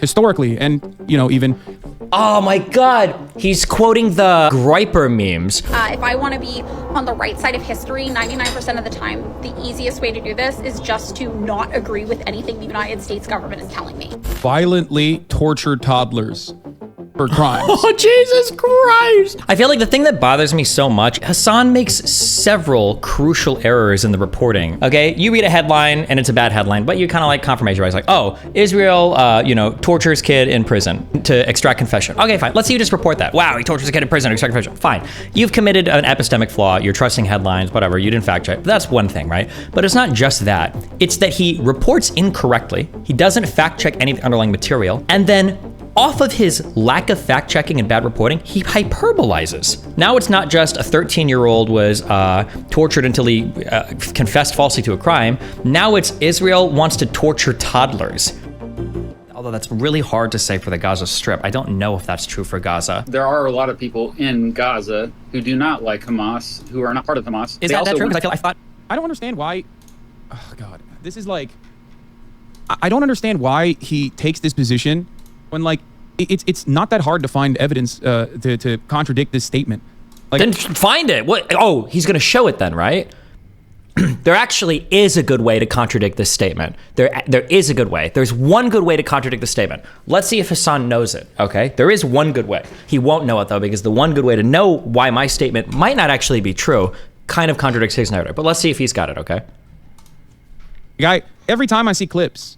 historically, and, even... Oh my God, he's quoting the groyyper memes. If I want to be on the right side of history, 99% of the time, the easiest way to do this is just to not agree with anything the United States government is telling me. Violently torture toddlers for crimes. Oh, Jesus Christ. I feel like the thing that bothers me so much, Hasan makes several crucial errors in the reporting. Okay, you read a headline and it's a bad headline, but you kind of like confirmation, right? It's like, oh, Israel, tortures kid in prison to extract confession. Okay, fine. Let's see you just report that. Wow, he tortures a kid in prison to extract confession. Fine. You've committed an epistemic flaw. You're trusting headlines, whatever. You didn't fact check. That's one thing, right? But it's not just that. It's that he reports incorrectly. He doesn't fact check any of the underlying material. And then off of his lack of fact-checking and bad reporting, he hyperbolizes. Now it's not just a 13-year-old was tortured until he confessed falsely to a crime. Now it's Israel wants to torture toddlers. Although that's really hard to say for the Gaza Strip. I don't know if that's true for Gaza. There are a lot of people in Gaza who do not like Hamas, who are not part of Hamas. Is that true? Because I don't understand why... Oh, God. This is like... I don't understand why he takes this position when, like, it's not that hard to find evidence to contradict this statement. Like, then find it. What? Oh, he's going to show it then, right? There actually is a good way to contradict this statement. There is a good way. There's one good way to contradict the statement. Let's see if Hasan knows it, okay? There is one good way. He won't know it, though, because the one good way to know why my statement might not actually be true kind of contradicts his narrative. But let's see if he's got it, okay? Guy, every time I see clips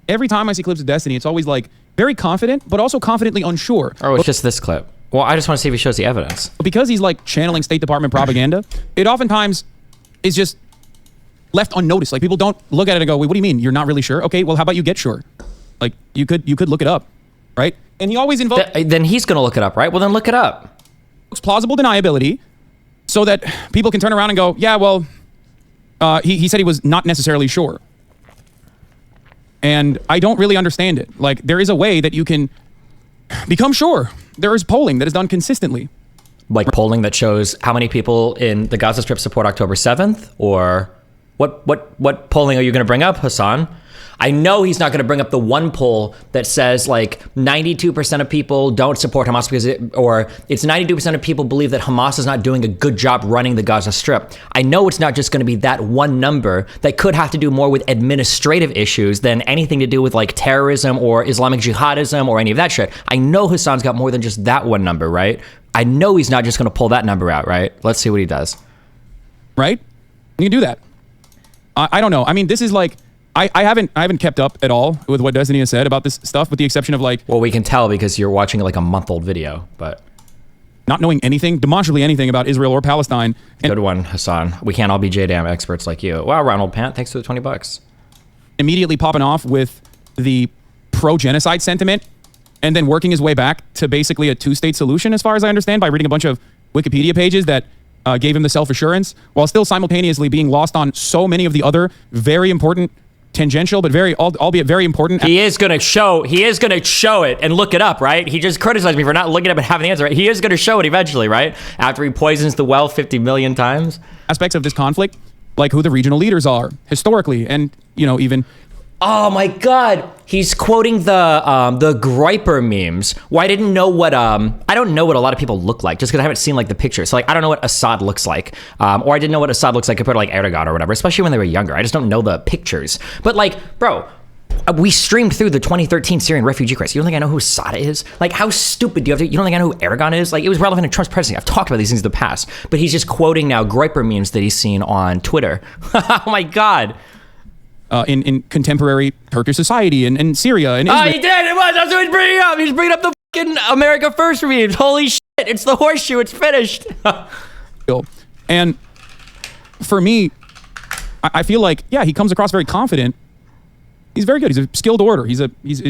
of Destiny, it's always like very confident, but also confidently unsure. Oh, it's just this clip. Well, I just want to see if he shows the evidence. Because he's like channeling State Department propaganda, it oftentimes is just left unnoticed. Like, people don't look at it and go, wait, what do you mean? You're not really sure? Okay, well, how about you get sure? Like, you could look it up, right? And he always invokes... Then he's going to look it up, right? Well, then look it up. Plausible deniability so that people can turn around and go, yeah, well, he said he was not necessarily sure. And I don't really understand it. Like, there is a way that you can become sure. There is polling that is done consistently. Like polling that shows how many people in the Gaza Strip support October 7th? Or what polling are you going to bring up, Hasan? I know he's not going to bring up the one poll that says like 92% of people don't support Hamas because it's 92% of people believe that Hamas is not doing a good job running the Gaza Strip. I know it's not just going to be that one number that could have to do more with administrative issues than anything to do with like terrorism or Islamic jihadism or any of that shit. I know Hasan's got more than just that one number, right? I know he's not just going to pull that number out, right? Let's see what he does. Right? You can do that. I don't know. I mean, this is like... I haven't kept up at all with what Destiny has said about this stuff, with the exception of like... Well, we can tell because you're watching like a month-old video, but... Not knowing anything, demonstrably anything about Israel or Palestine. Good one, Hasan. We can't all be JDAM experts like you. Wow, Ronald Pant, thanks for the $20. Immediately popping off with the pro-genocide sentiment and then working his way back to basically a two-state solution, as far as I understand, by reading a bunch of Wikipedia pages that gave him the self-assurance, while still simultaneously being lost on so many of the other very important... tangential, but albeit very important. He is going to show it and look it up, right? He just criticized me for not looking up and having the answer, right? He is going to show it eventually, right? After he poisons the well 50 million times. Aspects of this conflict, like who the regional leaders are, historically, and, even... Oh my God, he's quoting the groyyper memes. Well, I didn't know what, I don't know what a lot of people look like just because I haven't seen like the pictures. So like, I don't know what Assad looks like. Or I didn't know what Assad looks like compared to like Erdogan or whatever, especially when they were younger. I just don't know the pictures. But like, bro, we streamed through the 2013 Syrian refugee crisis. You don't think I know who Assad is? Like, how stupid do you have to, you don't think I know who Erdogan is? Like, it was relevant in Trump's presidency. I've talked about these things in the past, but he's just quoting now groyyper memes that he's seen on Twitter. Oh my God. In contemporary Turkish society and Syria and Israel. Oh, he did! It was! That's what he's bringing up! He's bringing up the fucking America First memes. Holy shit! It's the horseshoe. It's finished. And for me, I feel like, yeah, he comes across very confident. He's very good. He's a skilled orator. He's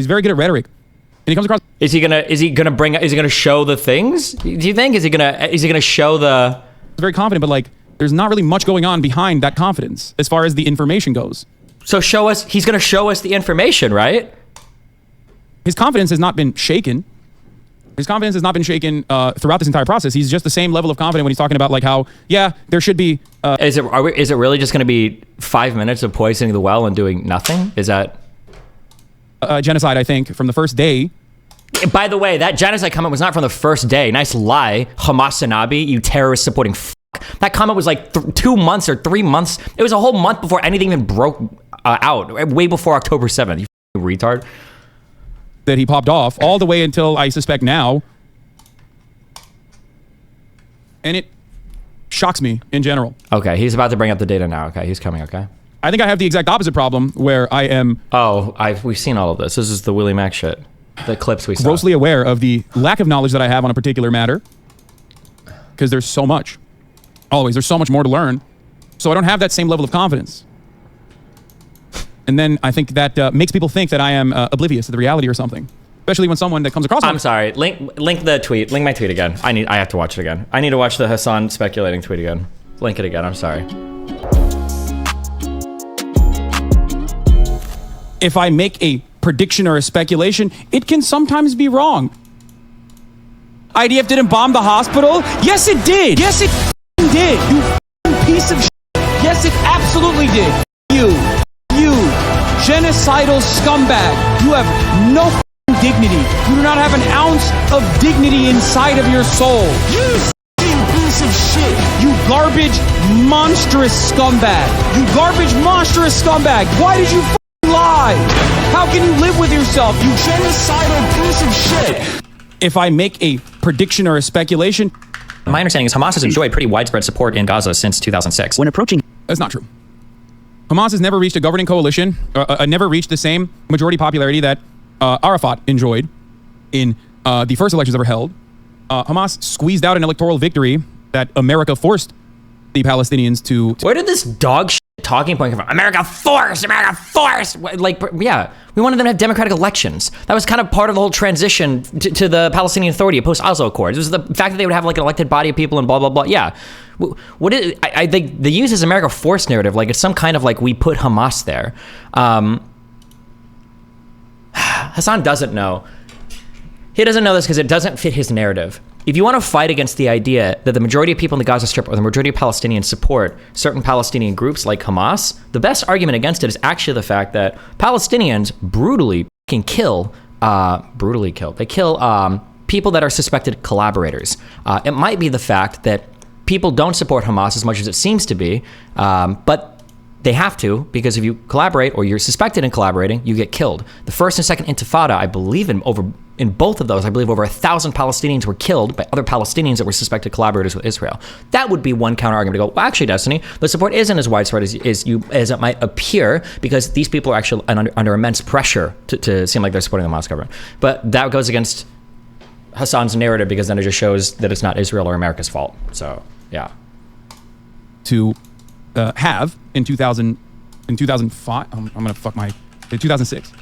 very good at rhetoric. And he comes across... Is he gonna show the things? Do you think? Is he gonna show the... Very confident, but like, there's not really much going on behind that confidence as far as the information goes. So he's going to show us the information, right? His confidence has not been shaken. Throughout this entire process. He's just the same level of confidence when he's talking about like how, yeah, there should be... Is it really just going to be 5 minutes of poisoning the well and doing nothing? Is that... genocide, I think, from the first day. By the way, that genocide comment was not from the first day. Nice lie, Hamas Sanabi, you terrorist supporting f***. That comment was like 2 months or 3 months. It was a whole month before anything even broke out, way before October 7th, you retard. That he popped off all the way until, I suspect now. And it shocks me in general. Okay, he's about to bring up the data now. Okay, he's coming, okay? I think I have the exact opposite problem where I am... we've seen all of this. This is the WillyMac shit. The clips we saw. Grossly aware of the lack of knowledge that I have on a particular matter. Because there's so much. Always, there's so much more to learn. So I don't have that same level of confidence. And then I think that makes people think that I am oblivious to the reality or something. Especially when someone that comes across... I'm sorry. Link the tweet. Link my tweet again. I have to watch it again. I need to watch the Hasan speculating tweet again. Link it again. I'm sorry. If I make a prediction or a speculation, it can sometimes be wrong. IDF didn't bomb the hospital? Yes, it did. Yes, it did. You piece of shit. Yes, it absolutely did. You genocidal scumbag. You have no dignity. You do not have an ounce of dignity inside of your soul. You piece of shit. You garbage, monstrous scumbag. You garbage, monstrous scumbag. Why did you lie? How can you live with yourself, you genocidal piece of shit? If I make a prediction or a speculation... My understanding is Hamas has enjoyed pretty widespread support in Gaza since 2006. When approaching... That's not true. Hamas has never reached a governing coalition, never reached the same majority popularity that Arafat enjoyed in the first elections ever held. Hamas squeezed out an electoral victory that America forced the Palestinians to... Where did this dog shit talking point come from? America forced! America forced! Like, yeah, we wanted them to have democratic elections. That was kind of part of the whole transition to the Palestinian Authority post-Oslo Accords. It was the fact that they would have like an elected body of people and blah, blah, blah. Yeah. What is, I think they use this America forced narrative like it's some kind of like we put Hamas there. Hasan doesn't know. He doesn't know this because it doesn't fit his narrative. If you want to fight against the idea that the majority of people in the Gaza Strip or the majority of Palestinians support certain Palestinian groups like Hamas, the best argument against it is actually the fact that Palestinians brutally kill. They kill people that are suspected collaborators. It might be the fact that people don't support Hamas as much as it seems to be, but they have to, because if you collaborate or you're suspected in collaborating, you get killed. The first and second Intifada, I believe in both of those, I believe over 1,000 Palestinians were killed by other Palestinians that were suspected collaborators with Israel. That would be one counter argument to go, well, actually, Destiny, the support isn't as widespread as it might appear, because these people are actually under immense pressure to seem like they're supporting the Hamas government. But that goes against Hasan's narrative, because then it just shows that it's not Israel or America's fault. So, yeah. To have in 2005, I'm gonna fuck my, in 2006.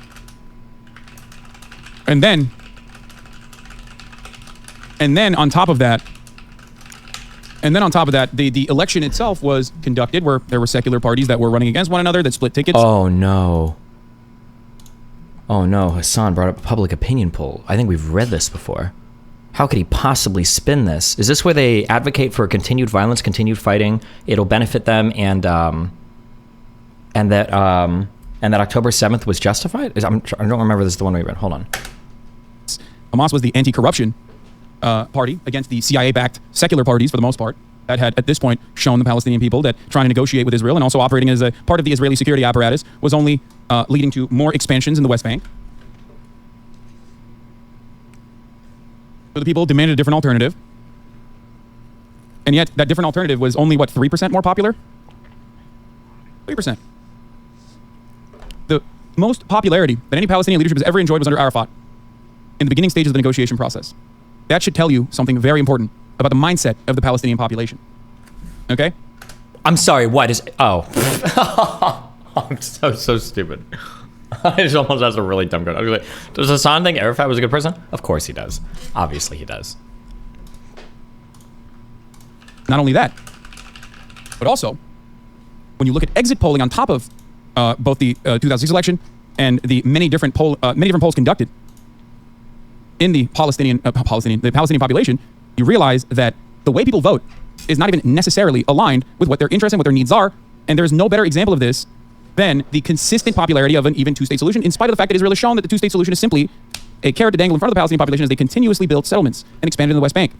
And then on top of that, the election itself was conducted where there were secular parties that were running against one another that split tickets. Oh no, Hasan brought up a public opinion poll. I think we've read this before. How could he possibly spin this? Is this where they advocate for continued violence, continued fighting? It'll benefit them, and that October 7th was justified? I don't remember this is the one we read. Hold on. Hamas was the anti-corruption party against the CIA-backed secular parties, for the most part, that had at this point shown the Palestinian people that trying to negotiate with Israel and also operating as a part of the Israeli security apparatus was only leading to more expansions in the West Bank. So the people demanded a different alternative. And yet that different alternative was only, what, 3% more popular? 3%. The most popularity that any Palestinian leadership has ever enjoyed was under Arafat in the beginning stages of the negotiation process. That should tell you something very important about the mindset of the Palestinian population. Okay? I'm sorry, what is... Oh. I'm so stupid. I just almost asked a really dumb question. I was like, does Hasan think Arafat was a good person? Of course he does. Obviously he does. Not only that, but also, when you look at exit polling on top of both the 2006 election and the many different polls conducted in the Palestinian population, you realize that the way people vote is not even necessarily aligned with what their interests and what their needs are. And there's no better example of this than the consistent popularity of an even two-state solution, in spite of the fact that Israel has shown that the two-state solution is simply a carrot to dangle in front of the Palestinian population as they continuously build settlements and expand in the West Bank,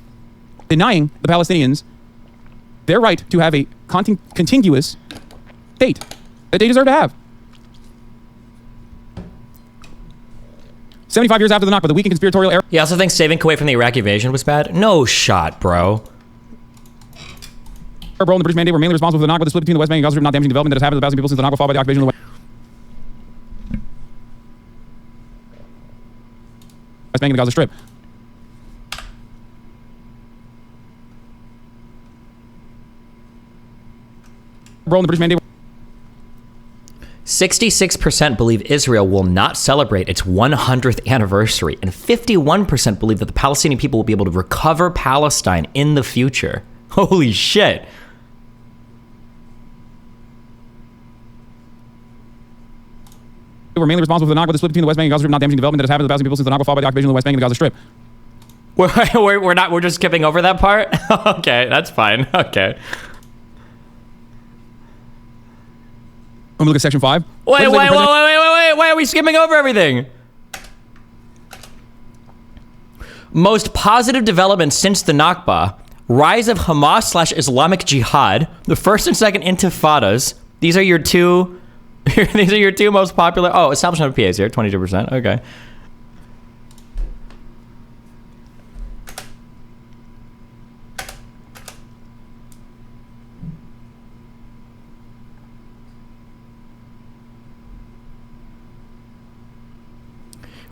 denying the Palestinians their right to have a contiguous state that they deserve to have. 75 years after the Nakba, the weak and conspiratorial era. He also thinks saving Kuwait from the Iraq invasion was bad? No shot, bro. Our role in the British mandate were mainly responsible for the Nakba, the split between the West Bank and Gaza Strip, not damaging development that has happened to the Palestinian people since the Nakba fought by the occupation of the West Bank and the Gaza Strip. Role in the British mandate. 66% believe Israel will not celebrate its 100th anniversary, and 51% believe that the Palestinian people will be able to recover Palestine in the future. Holy shit. Were mainly responsible for the Nakba, the split between the West Bank and Gaza Strip, not damaging development that has happened to the Palestinian people since the Nakba fought by the occupation of the West Bank and the Gaza Strip. We're just skipping over that part? Okay, that's fine. Okay. Let me look at section 5. Wait, why are we skimming over everything? Most positive developments since the Nakba. Rise of Hamas/Islamic Jihad. The first and second intifadas. These are your two most popular. Oh, establishment of PAs here, 22%. Okay.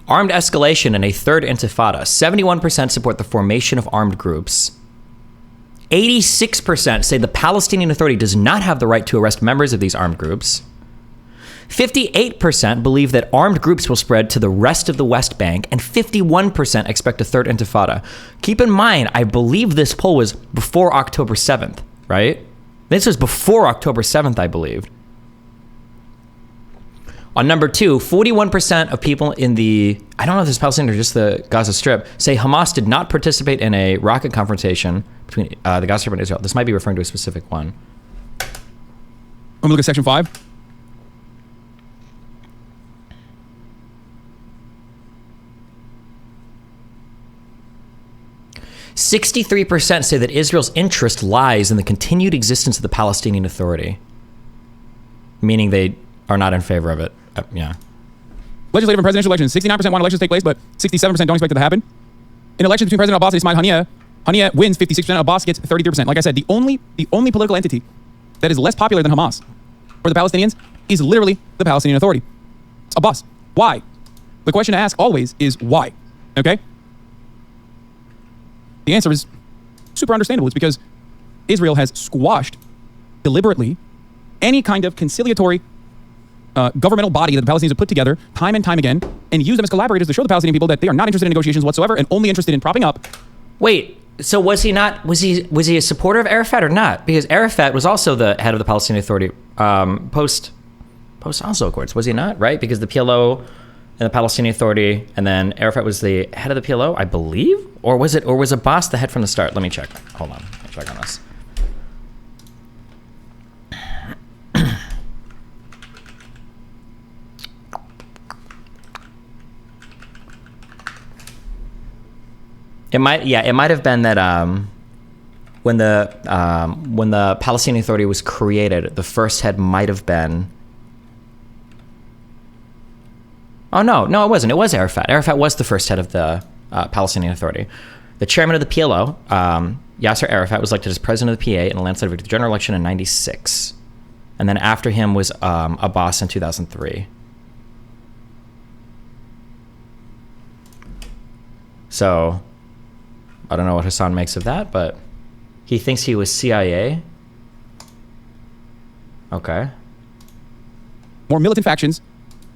Armed escalation and a third intifada. 71% support the formation of armed groups. 86% say the Palestinian Authority does not have the right to arrest members of these armed groups. 58% believe that armed groups will spread to the rest of the West Bank, and 51% expect a third intifada. Keep in mind, I believe this poll was before October 7th, right? This was before October 7th, I believe. On number 2, 41% of people in the, I don't know if this is Palestine or just the Gaza Strip, say Hamas did not participate in a rocket confrontation between the Gaza Strip and Israel. This might be referring to a specific one. Let me look at section 5. %63% say that Israel's interest lies in the continued existence of the Palestinian Authority, meaning they are not in favor of it. Yeah. Legislative and presidential elections. 69% want elections to take place, but 67% don't expect it to happen. In elections between President Abbas and Ismail Haniyeh wins 56%. Abbas gets 33%. Like I said, the only political entity that is less popular than Hamas for the Palestinians is literally the Palestinian Authority. It's Abbas. Why? The question to ask always is why. Okay? The answer is super understandable. It's because Israel has squashed deliberately any kind of conciliatory governmental body that the Palestinians have put together time and time again, and used them as collaborators to show the Palestinian people that they are not interested in negotiations whatsoever and only interested in propping up. Wait, so was he a supporter of Arafat or not? Because Arafat was also the head of the Palestinian Authority post Oslo Accords, was he not? Right? Because the PLO and the Palestinian Authority, and then Arafat was the head of the PLO, I believe, or was Abbas the head from the start? Let me check. Hold on, let me check on this. It might have been that when the Palestinian Authority was created, the first head might have been. Oh no, it wasn't. It was Arafat. Arafat was the first head of the Palestinian Authority. The chairman of the PLO, Yasser Arafat, was elected as president of the PA in a landslide victory, the general election in '96, and then after him was Abbas in 2003. So. I don't know what Hasan makes of that, but he thinks he was CIA. Okay. More militant factions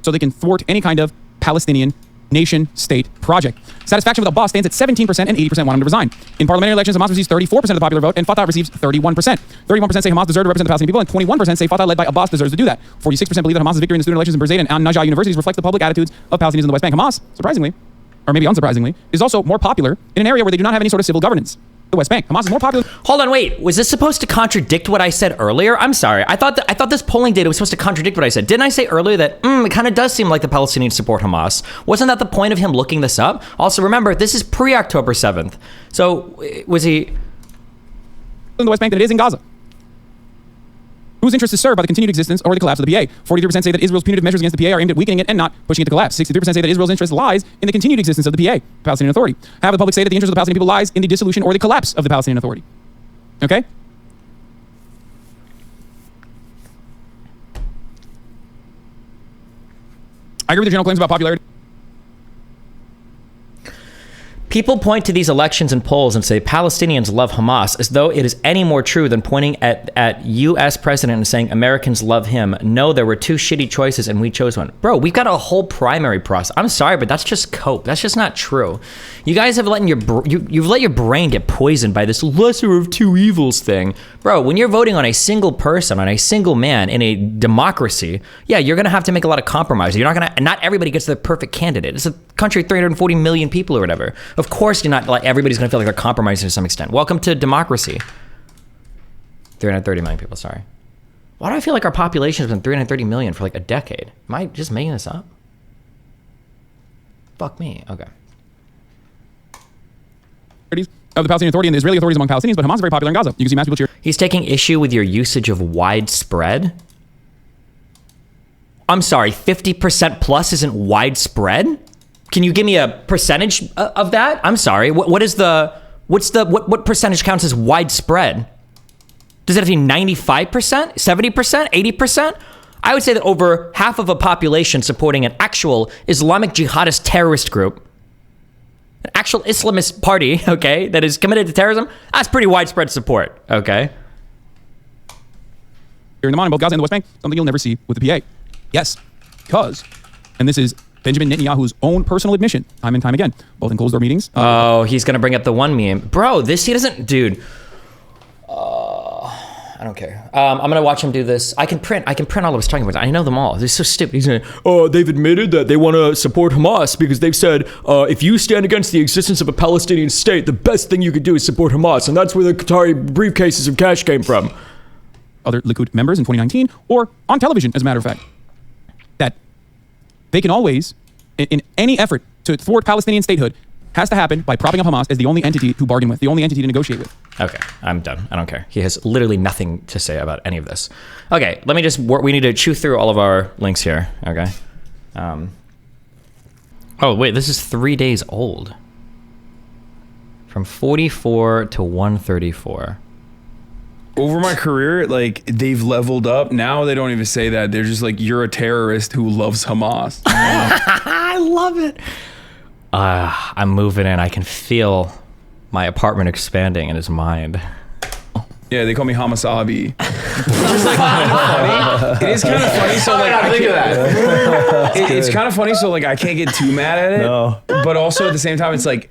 so they can thwart any kind of Palestinian nation-state project. Satisfaction with Abbas stands at 17% and 80% want him to resign. In parliamentary elections, Hamas receives 34% of the popular vote and Fatah receives 31%. 31% say Hamas deserves to represent the Palestinian people and 21% say Fatah led by Abbas deserves to do that. 46% believe that Hamas's victory in the student elections in Berzeit and Al-Najah universities reflects the public attitudes of Palestinians in the West Bank. Hamas, surprisingly, or maybe unsurprisingly, is also more popular in an area where they do not have any sort of civil governance. the West Bank. Hamas is more popular. Hold on, wait. Was this supposed to contradict what I said earlier? I'm sorry. I thought this polling data was supposed to contradict what I said. Didn't I say earlier that it kind of does seem like the Palestinians support Hamas? Wasn't that the point of him looking this up? Also, remember, this is pre-October 7th. So, was he... in the West Bank than it is in Gaza. Whose interest is served by the continued existence or the collapse of the PA? 43% say that Israel's punitive measures against the PA are aimed at weakening it and not pushing it to collapse. 63% say that Israel's interest lies in the continued existence of the PA, Palestinian Authority. Half of the public say that the interest of the Palestinian people lies in the dissolution or the collapse of the Palestinian Authority. Okay? I agree with the general claims about popularity. People point to these elections and polls and say Palestinians love Hamas as though it is any more true than pointing at U.S. president and saying Americans love him. No, there were two shitty choices and we chose one. Bro, we've got a whole primary process. I'm sorry, but that's just cope. That's just not true. You guys have you've let your brain get poisoned by this lesser of two evils thing. Bro, when you're voting on a single person, on a single man in a democracy, yeah, you're going to have to make a lot of compromises. Not everybody gets the perfect candidate. It's a country of 340 million people or whatever. Of course, you're not like everybody's going to feel like they're compromising to some extent. Welcome to democracy. 330 million people, sorry. Why do I feel like our population has been 330 million for like a decade? Am I just making this up? Fuck me. Okay. Of the Palestinian Authority and the Israeli authorities among Palestinians, but Hamas is very popular in Gaza. You can see mass people cheer. He's taking issue with your usage of widespread. I'm sorry, 50% plus isn't widespread? Can you give me a percentage of that? I'm sorry. What percentage counts as widespread? Does it have to be 95%, 70%, 80%? I would say that over half of a population supporting an actual Islamic jihadist terrorist group, an actual Islamist party, okay, that is committed to terrorism, that's pretty widespread support, okay? Here in the both Gaza and the West Bank, something you'll never see with the PA. Yes, because, and this is Benjamin Netanyahu's own personal admission, time and time again, both in closed-door meetings. Oh, he's going to bring up the one meme. Bro, he doesn't, dude. I don't care. I'm going to watch him do this. I can print all of his talking points. I know them all. They're so stupid. He's going, they've admitted that they want to support Hamas because they've said, if you stand against the existence of a Palestinian state, the best thing you could do is support Hamas. And that's where the Qatari briefcases of cash came from. Other Likud members in 2019, or on television, as a matter of fact, that they can always, in any effort to thwart Palestinian statehood, has to happen by propping up Hamas as the only entity to bargain with, the only entity to negotiate with. Okay, I'm done. I don't care. He has literally nothing to say about any of this. Okay, let me just we need to chew through all of our links here. Okay. Oh, wait, this is 3 days old. From 44 to 134. Over my career, like, they've leveled up. Now they don't even say that. They're just like, you're a terrorist who loves Hamas. I love it. I'm moving in. I can feel my apartment expanding in his mind. Yeah, they call me Hamasabi. It's like kind of funny. It is kind of funny. So like, I think of that. It's kind of funny. So like, I can't get too mad at it. No. But also at the same time, it's like,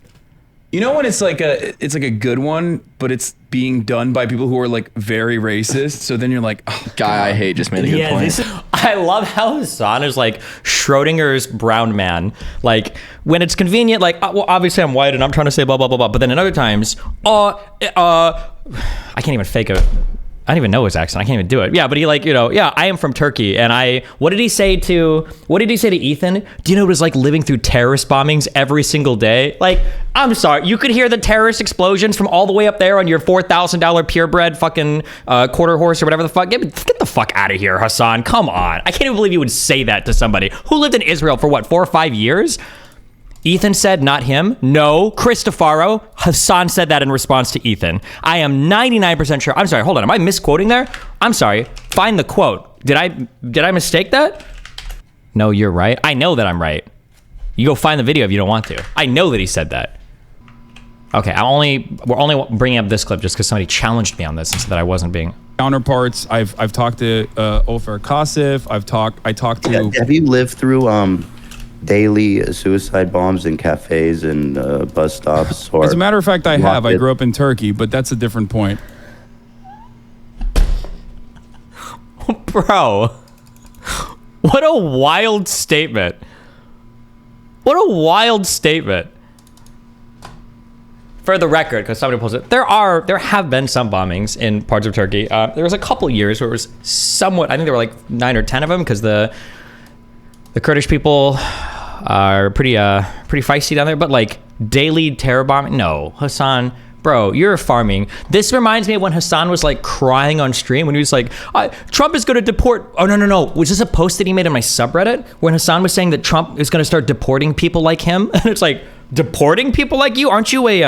you know when it's like a good one, but it's being done by people who are like very racist. So then you're like, oh, guy I hate just made a good point. I love how Hasan is like Schrodinger's brown man. Like when it's convenient, like, well, obviously I'm white and I'm trying to say blah, blah, blah, blah. But then in other times, I can't even fake it. I don't even know his accent. I can't even do it. Yeah, but he like, I am from Turkey. And what did he say to Ethan? Do you know what it was like living through terrorist bombings every single day? Like, I'm sorry. You could hear the terrorist explosions from all the way up there on your $4,000 purebred fucking quarter horse or whatever the fuck. Get the fuck out of here, Hasan. Come on. I can't even believe you would say that to somebody who lived in Israel for what, 4 or 5 years? Ethan said, not him. No, Cristofaro. Hasan said that in response to Ethan. I am 99% sure. I'm sorry, hold on. Am I misquoting there? I'm sorry. Find the quote. Did I mistake that? No, you're right. I know that I'm right. You go find the video if you don't want to. I know that he said that. Okay, we're only bringing up this clip just because somebody challenged me on this and said that I wasn't being... Counterparts. I've talked to Ofer Kasif. I talked to... Have you lived through... daily suicide bombs in cafes and bus stops? Or as a matter of fact, I have. I grew up in Turkey, but that's a different point. Bro, what a wild statement. What a wild statement. for the record, because somebody pulls it, there have been some bombings in parts of Turkey. There was a couple years where it was somewhat, I think there were like 9 or 10 of them, because the Kurdish people are pretty feisty down there, but like daily terror bombing, no. Hasan, bro, you're farming. This reminds me of when Hasan was like crying on stream when he was like, Trump is going to deport. Oh, no. Was this a post that he made on my subreddit when Hasan was saying that Trump is going to start deporting people like him? And it's like, deporting people like you? Aren't you is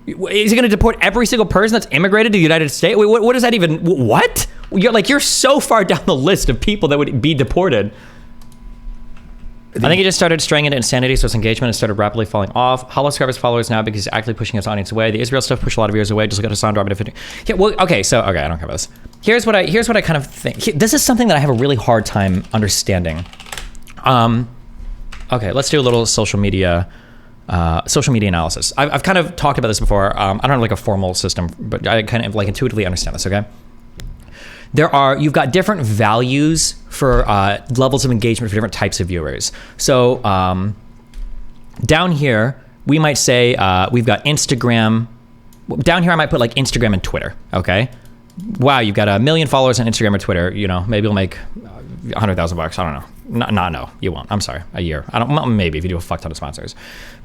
he going to deport every single person that's immigrated to the United States? Wait, what does that even, what? You're so far down the list of people that would be deported. I think he just started straying into insanity, so his engagement has started rapidly falling off. Hollow subscribers followers now because he's actively pushing his audience away. The Israel stuff pushed a lot of viewers away. Just look at Hasan dropping to 50. Yeah, well, okay, I don't care about this. Here's what I kind of think. This is something that I have a really hard time understanding. Okay, let's do a little social media analysis. I've kind of talked about this before. I don't have like a formal system, but I kind of like intuitively understand this, okay? You've got different values for levels of engagement for different types of viewers. So down here, we might say we've got Instagram. Down here, I might put like Instagram and Twitter, okay? Wow, you've got 1 million followers on Instagram or Twitter. You know, maybe you'll make $100,000. I don't know. No, you won't. I'm sorry, a year. Maybe if you do a fuck ton of sponsors.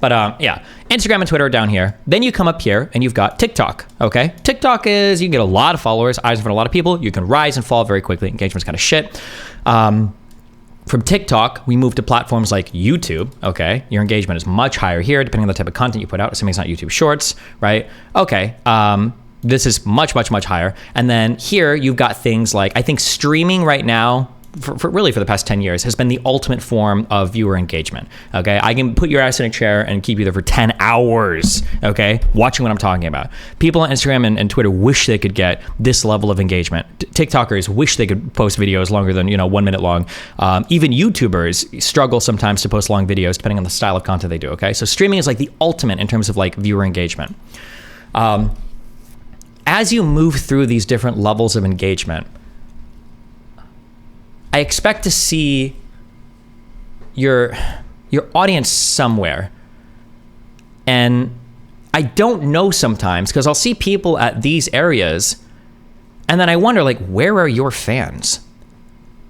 But yeah, Instagram and Twitter are down here. Then you come up here and you've got TikTok, okay? TikTok is, you can get a lot of followers, eyes in front of a lot of people. You can rise and fall very quickly. Engagement's kind of shit. From TikTok, we move to platforms like YouTube, okay? Your engagement is much higher here, depending on the type of content you put out, assuming it's not YouTube Shorts, right? Okay, this is much, much, much higher. And then here, you've got things like, I think streaming right now, for the past 10 years, has been the ultimate form of viewer engagement, okay? I can put your ass in a chair and keep you there for 10 hours, okay? Watching what I'm talking about. People on Instagram and Twitter wish they could get this level of engagement. TikTokers wish they could post videos longer than, 1 minute long. Even YouTubers struggle sometimes to post long videos, depending on the style of content they do, okay? So streaming is like the ultimate in terms of like viewer engagement. As you move through these different levels of engagement, I expect to see your audience somewhere. And I don't know sometimes, because I'll see people at these areas and then I wonder, like, where are your fans?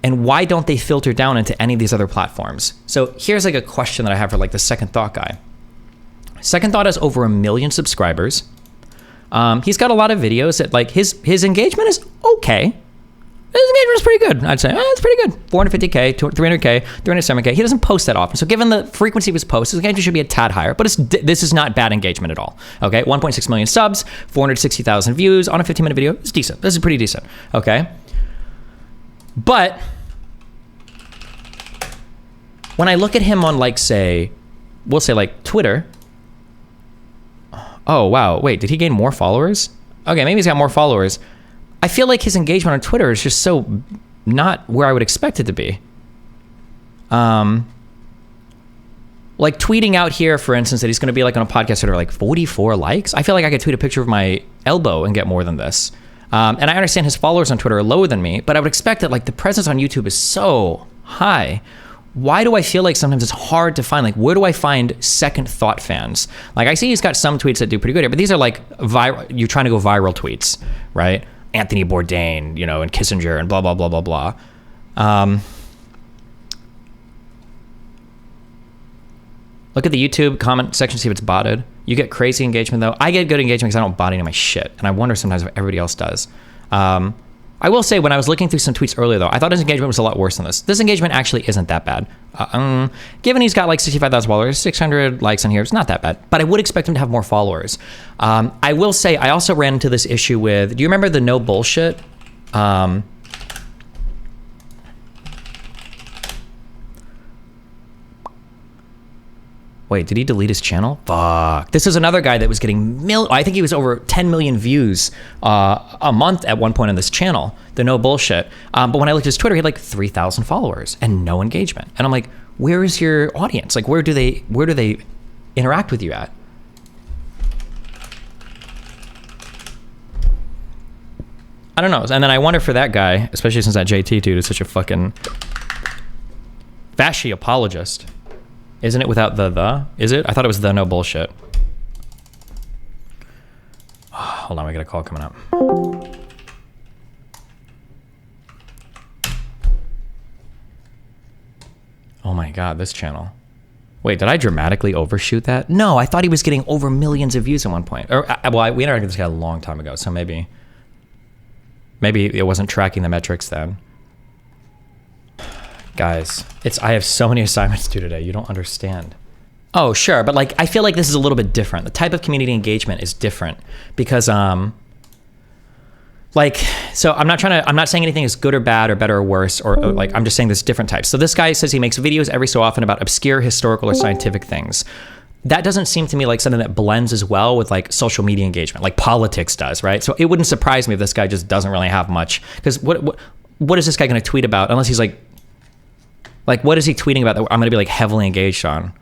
And why don't they filter down into any of these other platforms? So here's like a question that I have for like the Second Thought guy. Second Thought has over 1 million subscribers. He's got a lot of videos that like his engagement is okay. His engagement is pretty good, I'd say. It's pretty good. 450K, 300K, 307K. He doesn't post that often. So given the frequency of his posts, his engagement should be a tad higher. But this is not bad engagement at all. Okay, 1.6 million subs, 460,000 views on a 15-minute video. It's decent. This is pretty decent. Okay. But when I look at him on like, we'll say like Twitter. Oh, wow. Wait, did he gain more followers? Okay, maybe he's got more followers. I feel like his engagement on Twitter is just so not where I would expect it to be. Like tweeting out here, for instance, that he's going to be like on a podcast or like 44 likes. I feel like I could tweet a picture of my elbow and get more than this. And I understand his followers on Twitter are lower than me, but I would expect that like the presence on YouTube is so high. Why do I feel like sometimes it's hard to find, like, where do I find Second Thought fans? Like, I see he's got some tweets that do pretty good here, but these are like you're trying to go viral tweets, right? Anthony Bourdain, and Kissinger and blah, blah, blah, blah, blah. Look at the YouTube comment section, see if it's botted. You get crazy engagement though. I get good engagement because I don't bot any of my shit. And I wonder sometimes if everybody else does. I will say when I was looking through some tweets earlier though, I thought his engagement was a lot worse than this. This engagement actually isn't that bad. Given he's got like 65,000 followers, 600 likes on here, it's not that bad. But I would expect him to have more followers. I will say I also ran into this issue with, do you remember the no bullshit? Wait, did he delete his channel? Fuck. This is another guy that was getting I think he was over 10 million views a month at one point on this channel, the no bullshit. But when I looked at his Twitter, he had like 3,000 followers and no engagement. And I'm like, where is your audience? Like, where do they interact with you at? I don't know. And then I wonder for that guy, especially since that JT dude is such a fucking fasci apologist. Isn't it without the? Is it? I thought it was the no bullshit. Hold on, we got a call coming up. Oh my God, this channel. Wait, did I dramatically overshoot that? No, I thought he was getting over millions of views at one point. Or, well, we interacted with this guy a long time ago, so maybe it wasn't tracking the metrics then. Guys, I have so many assignments to do today. You don't understand. Oh, sure, but like, I feel like this is a little bit different. The type of community engagement is different because, like, so I'm not saying anything is good or bad or better or worse, or like, I'm just saying there's different types. So this guy says he makes videos every so often about obscure historical or scientific things. That doesn't seem to me like something that blends as well with like social media engagement, like politics does, right? So it wouldn't surprise me if this guy just doesn't really have much, because what is this guy going to tweet about unless he's like, what is he tweeting about that I'm going to be like heavily engaged on?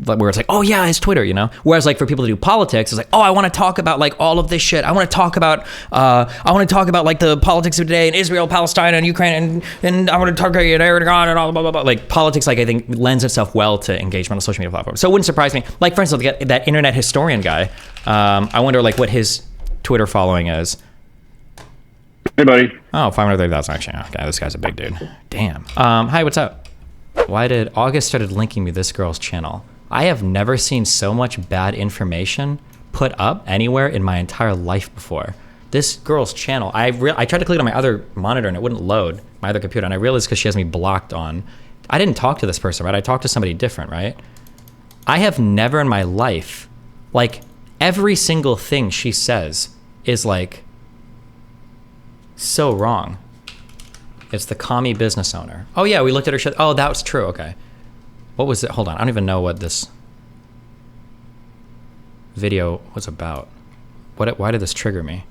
Where it's like, oh yeah, his Twitter, you know? Whereas like for people to do politics, it's like, oh, I want to talk about like all of this shit. I want to talk about like the politics of today in Israel, Palestine, and Ukraine, and I want to talk about Aragon and all blah, blah, blah. Like politics, like I think lends itself well to engagement on social media platforms. So it wouldn't surprise me. Like for instance, that internet historian guy, I wonder like what his Twitter following is. Hey buddy. Oh, 530,000 actually. Okay, this guy's a big dude. Damn. Hi, what's up? Why did August started linking me this girl's channel? I have never seen so much bad information put up anywhere in my entire life before. This girl's channel, I tried to click it on my other monitor and it wouldn't load, my other computer, and I realized because she has me blocked on. I didn't talk to this person, right? I talked to somebody different, right? I have never in my life, like every single thing she says is like so wrong. It's the commie business owner. Oh yeah, we looked at her shit. Oh, that was true, okay. What was it? Hold on, I don't even know what this video was about. Why did this trigger me?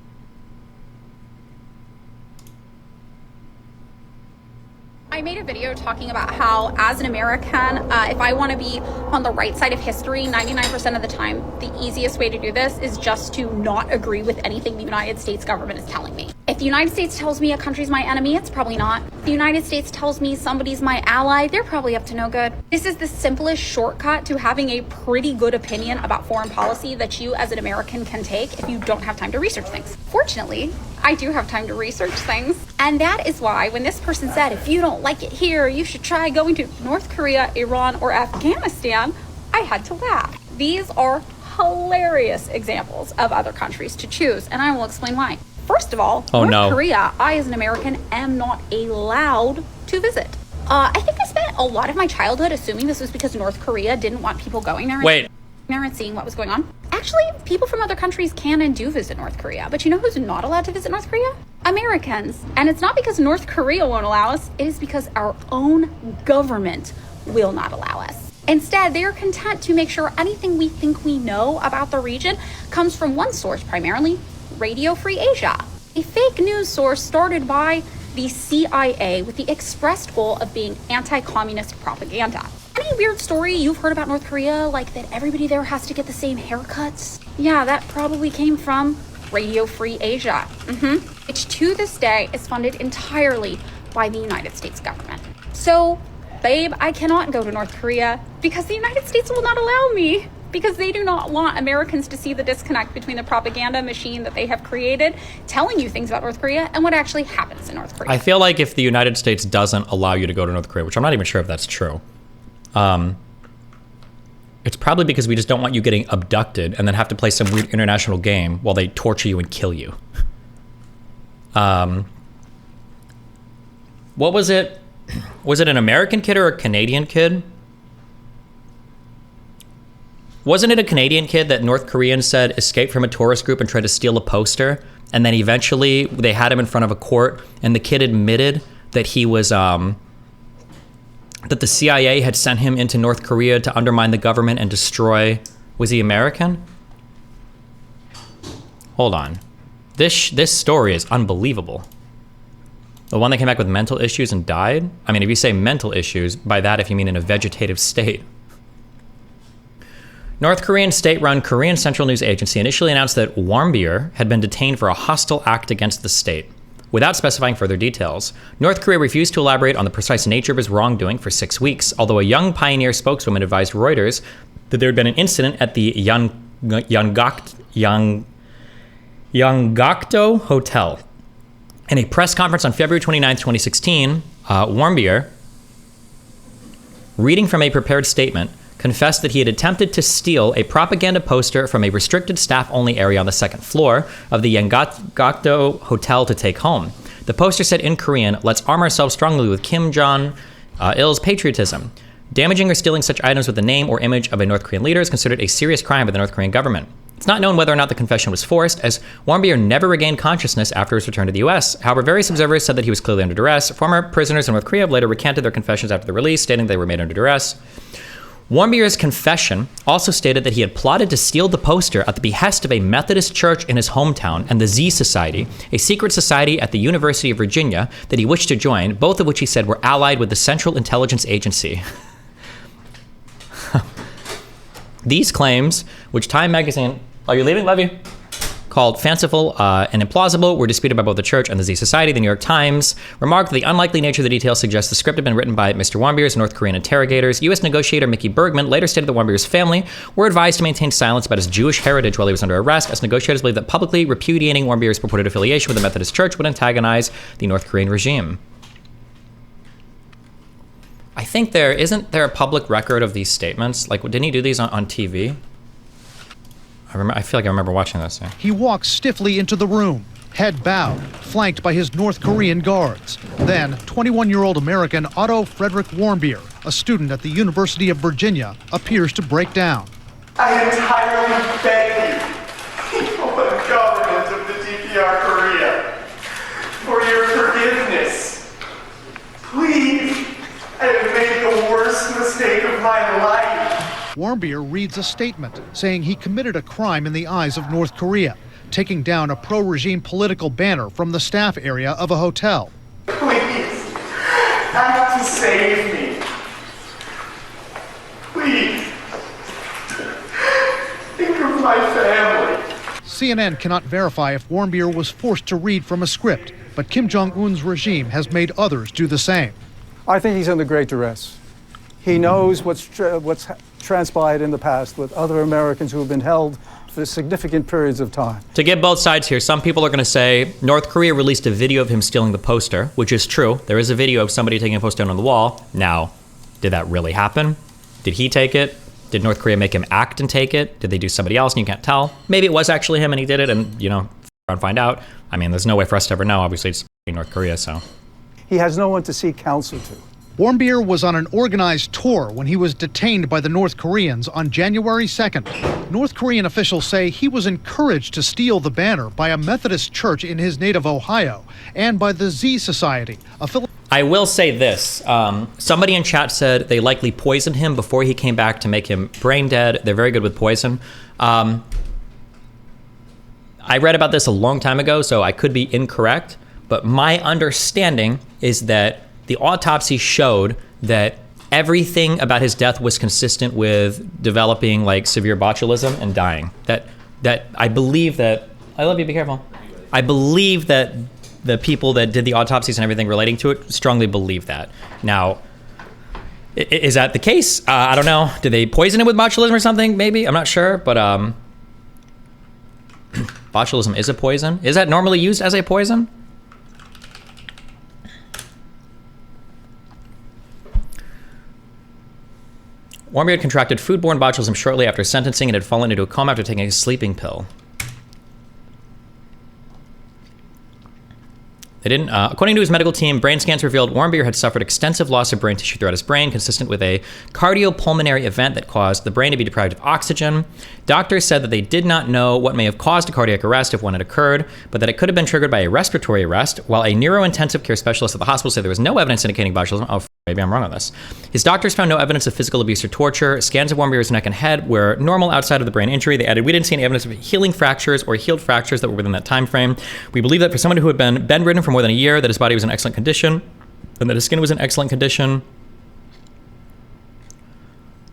I made a video talking about how, as an American, if I want to be on the right side of history, 99% of the time, the easiest way to do this is just to not agree with anything the United States government is telling me. If the United States tells me a country's my enemy, it's probably not. If the United States tells me somebody's my ally, they're probably up to no good. This is the simplest shortcut to having a pretty good opinion about foreign policy that you as an American can take if you don't have time to research things. Fortunately, I do have time to research things. And that is why when this person said, if you don't like it here, you should try going to North Korea, Iran, or Afghanistan, I had to laugh. These are hilarious examples of other countries to choose, and I will explain why. First of all, North Korea, I as an American am not allowed to visit. I think I spent a lot of my childhood assuming this was because North Korea didn't want people going there. And seeing what was going on. Actually, people from other countries can and do visit North Korea, but you know who's not allowed to visit North Korea? Americans. And it's not because North Korea won't allow us, it is because our own government will not allow us. Instead, they are content to make sure anything we think we know about the region comes from one source, primarily Radio Free Asia, a fake news source started by the CIA with the expressed goal of being anti-communist propaganda. Any weird story you've heard about North Korea, like that everybody there has to get the same haircuts? Yeah, that probably came from Radio Free Asia, which to this day is funded entirely by the United States government. So, babe, I cannot go to North Korea because the United States will not allow me, because they do not want Americans to see the disconnect between the propaganda machine that they have created, telling you things about North Korea, and what actually happens in North Korea. I feel like if the United States doesn't allow you to go to North Korea, which I'm not even sure if that's true, it's probably because we just don't want you getting abducted and then have to play some weird international game while they torture you and kill you. What was it? Was it an American kid or a Canadian kid? Wasn't it a Canadian kid that North Koreans said escaped from a tourist group and tried to steal a poster? And then eventually they had him in front of a court and the kid admitted that he was, that the CIA had sent him into North Korea to undermine the government and destroy, was he American? Hold on. This story is unbelievable. The one that came back with mental issues and died? I mean, if you say mental issues, by that if you mean in a vegetative state. North Korean state-run Korean Central News Agency initially announced that Warmbier had been detained for a hostile act against the state. Without specifying further details, North Korea refused to elaborate on the precise nature of his wrongdoing for 6 weeks, although a young pioneer spokeswoman advised Reuters that there had been an incident at the Yangakdo Hotel. In a press conference on February 29, 2016, Warmbier, reading from a prepared statement, confessed that he had attempted to steal a propaganda poster from a restricted staff-only area on the second floor of the Yangakdo Hotel to take home. The poster said in Korean, "Let's arm ourselves strongly with Kim Jong-il's patriotism. Damaging or stealing such items with the name or image of a North Korean leader is considered a serious crime by the North Korean government." It's not known whether or not the confession was forced, as Warmbier never regained consciousness after his return to the U.S. However, various observers said that he was clearly under duress. Former prisoners in North Korea have later recanted their confessions after the release, stating they were made under duress. Warmbier's confession also stated that he had plotted to steal the poster at the behest of a Methodist church in his hometown and the Z Society, a secret society at the University of Virginia that he wished to join, both of which he said were allied with the Central Intelligence Agency. These claims, which Time magazine, are you leaving? Love you. Called fanciful and implausible, were disputed by both the church and the Z Society. The New York Times remarked that the unlikely nature of the details suggests the script had been written by Mr. Warmbier's North Korean interrogators. U.S. negotiator Mickey Bergman later stated that Warmbier's family were advised to maintain silence about his Jewish heritage while he was under arrest, as negotiators believed that publicly repudiating Warmbier's purported affiliation with the Methodist Church would antagonize the North Korean regime. I think isn't there a public record of these statements? Like, didn't he do these on TV? I feel like I remember watching this. Yeah. He walks stiffly into the room, head bowed, flanked by his North Korean guards. Then, 21-year-old American Otto Frederick Warmbier, a student at the University of Virginia, appears to break down. I entirely beg you, people and government of the DPR Korea, for your forgiveness. Please, I have made the worst mistake of my life. Warmbier reads a statement saying he committed a crime in the eyes of North Korea, taking down a pro-regime political banner from the staff area of a hotel. Please, act to save me. Please, think of my family. CNN cannot verify if Warmbier was forced to read from a script, but Kim Jong-un's regime has made others do the same. I think he's under great duress. He knows what's transpired in the past with other Americans who have been held for significant periods of time. To get both sides here, some people are going to say North Korea released a video of him stealing the poster, which is true. There is a video of somebody taking a poster down on the wall. Now, did that really happen? Did he take it? Did North Korea make him act and take it? Did they do somebody else and you can't tell? Maybe it was actually him and he did it and, find out. I mean, there's no way for us to ever know. Obviously, it's North Korea, so. He has no one to seek counsel to. Warmbier was on an organized tour when he was detained by the North Koreans on January 2nd. North Korean officials say he was encouraged to steal the banner by a Methodist church in his native Ohio and by the Z Society. I will say this. Somebody in chat said they likely poisoned him before he came back to make him brain dead. They're very good with poison. I read about this a long time ago, so I could be incorrect. But my understanding is that the autopsy showed that everything about his death was consistent with developing severe botulism and dying. That I believe that, I love you, be careful. I believe that the people that did the autopsies and everything relating to it strongly believe that. Now, is that the case? I don't know. Did they poison it with botulism or something? Maybe, I'm not sure, but botulism is a poison. Is that normally used as a poison? Warmbier had contracted foodborne botulism shortly after sentencing and had fallen into a coma after taking a sleeping pill. They didn't, according to his medical team, brain scans revealed Warmbier had suffered extensive loss of brain tissue throughout his brain, consistent with a cardiopulmonary event that caused the brain to be deprived of oxygen. Doctors said that they did not know what may have caused a cardiac arrest if one had occurred, but that it could have been triggered by a respiratory arrest, while a neurointensive care specialist at the hospital said there was no evidence indicating botulism. Oh, maybe I'm wrong on this. His doctors found no evidence of physical abuse or torture. Scans of Warmbier's neck and head were normal outside of the brain injury. They added, we didn't see any evidence of healing fractures or healed fractures that were within that time frame. We believe that for someone who had been bedridden for more than a year, that his body was in excellent condition, and that his skin was in excellent condition.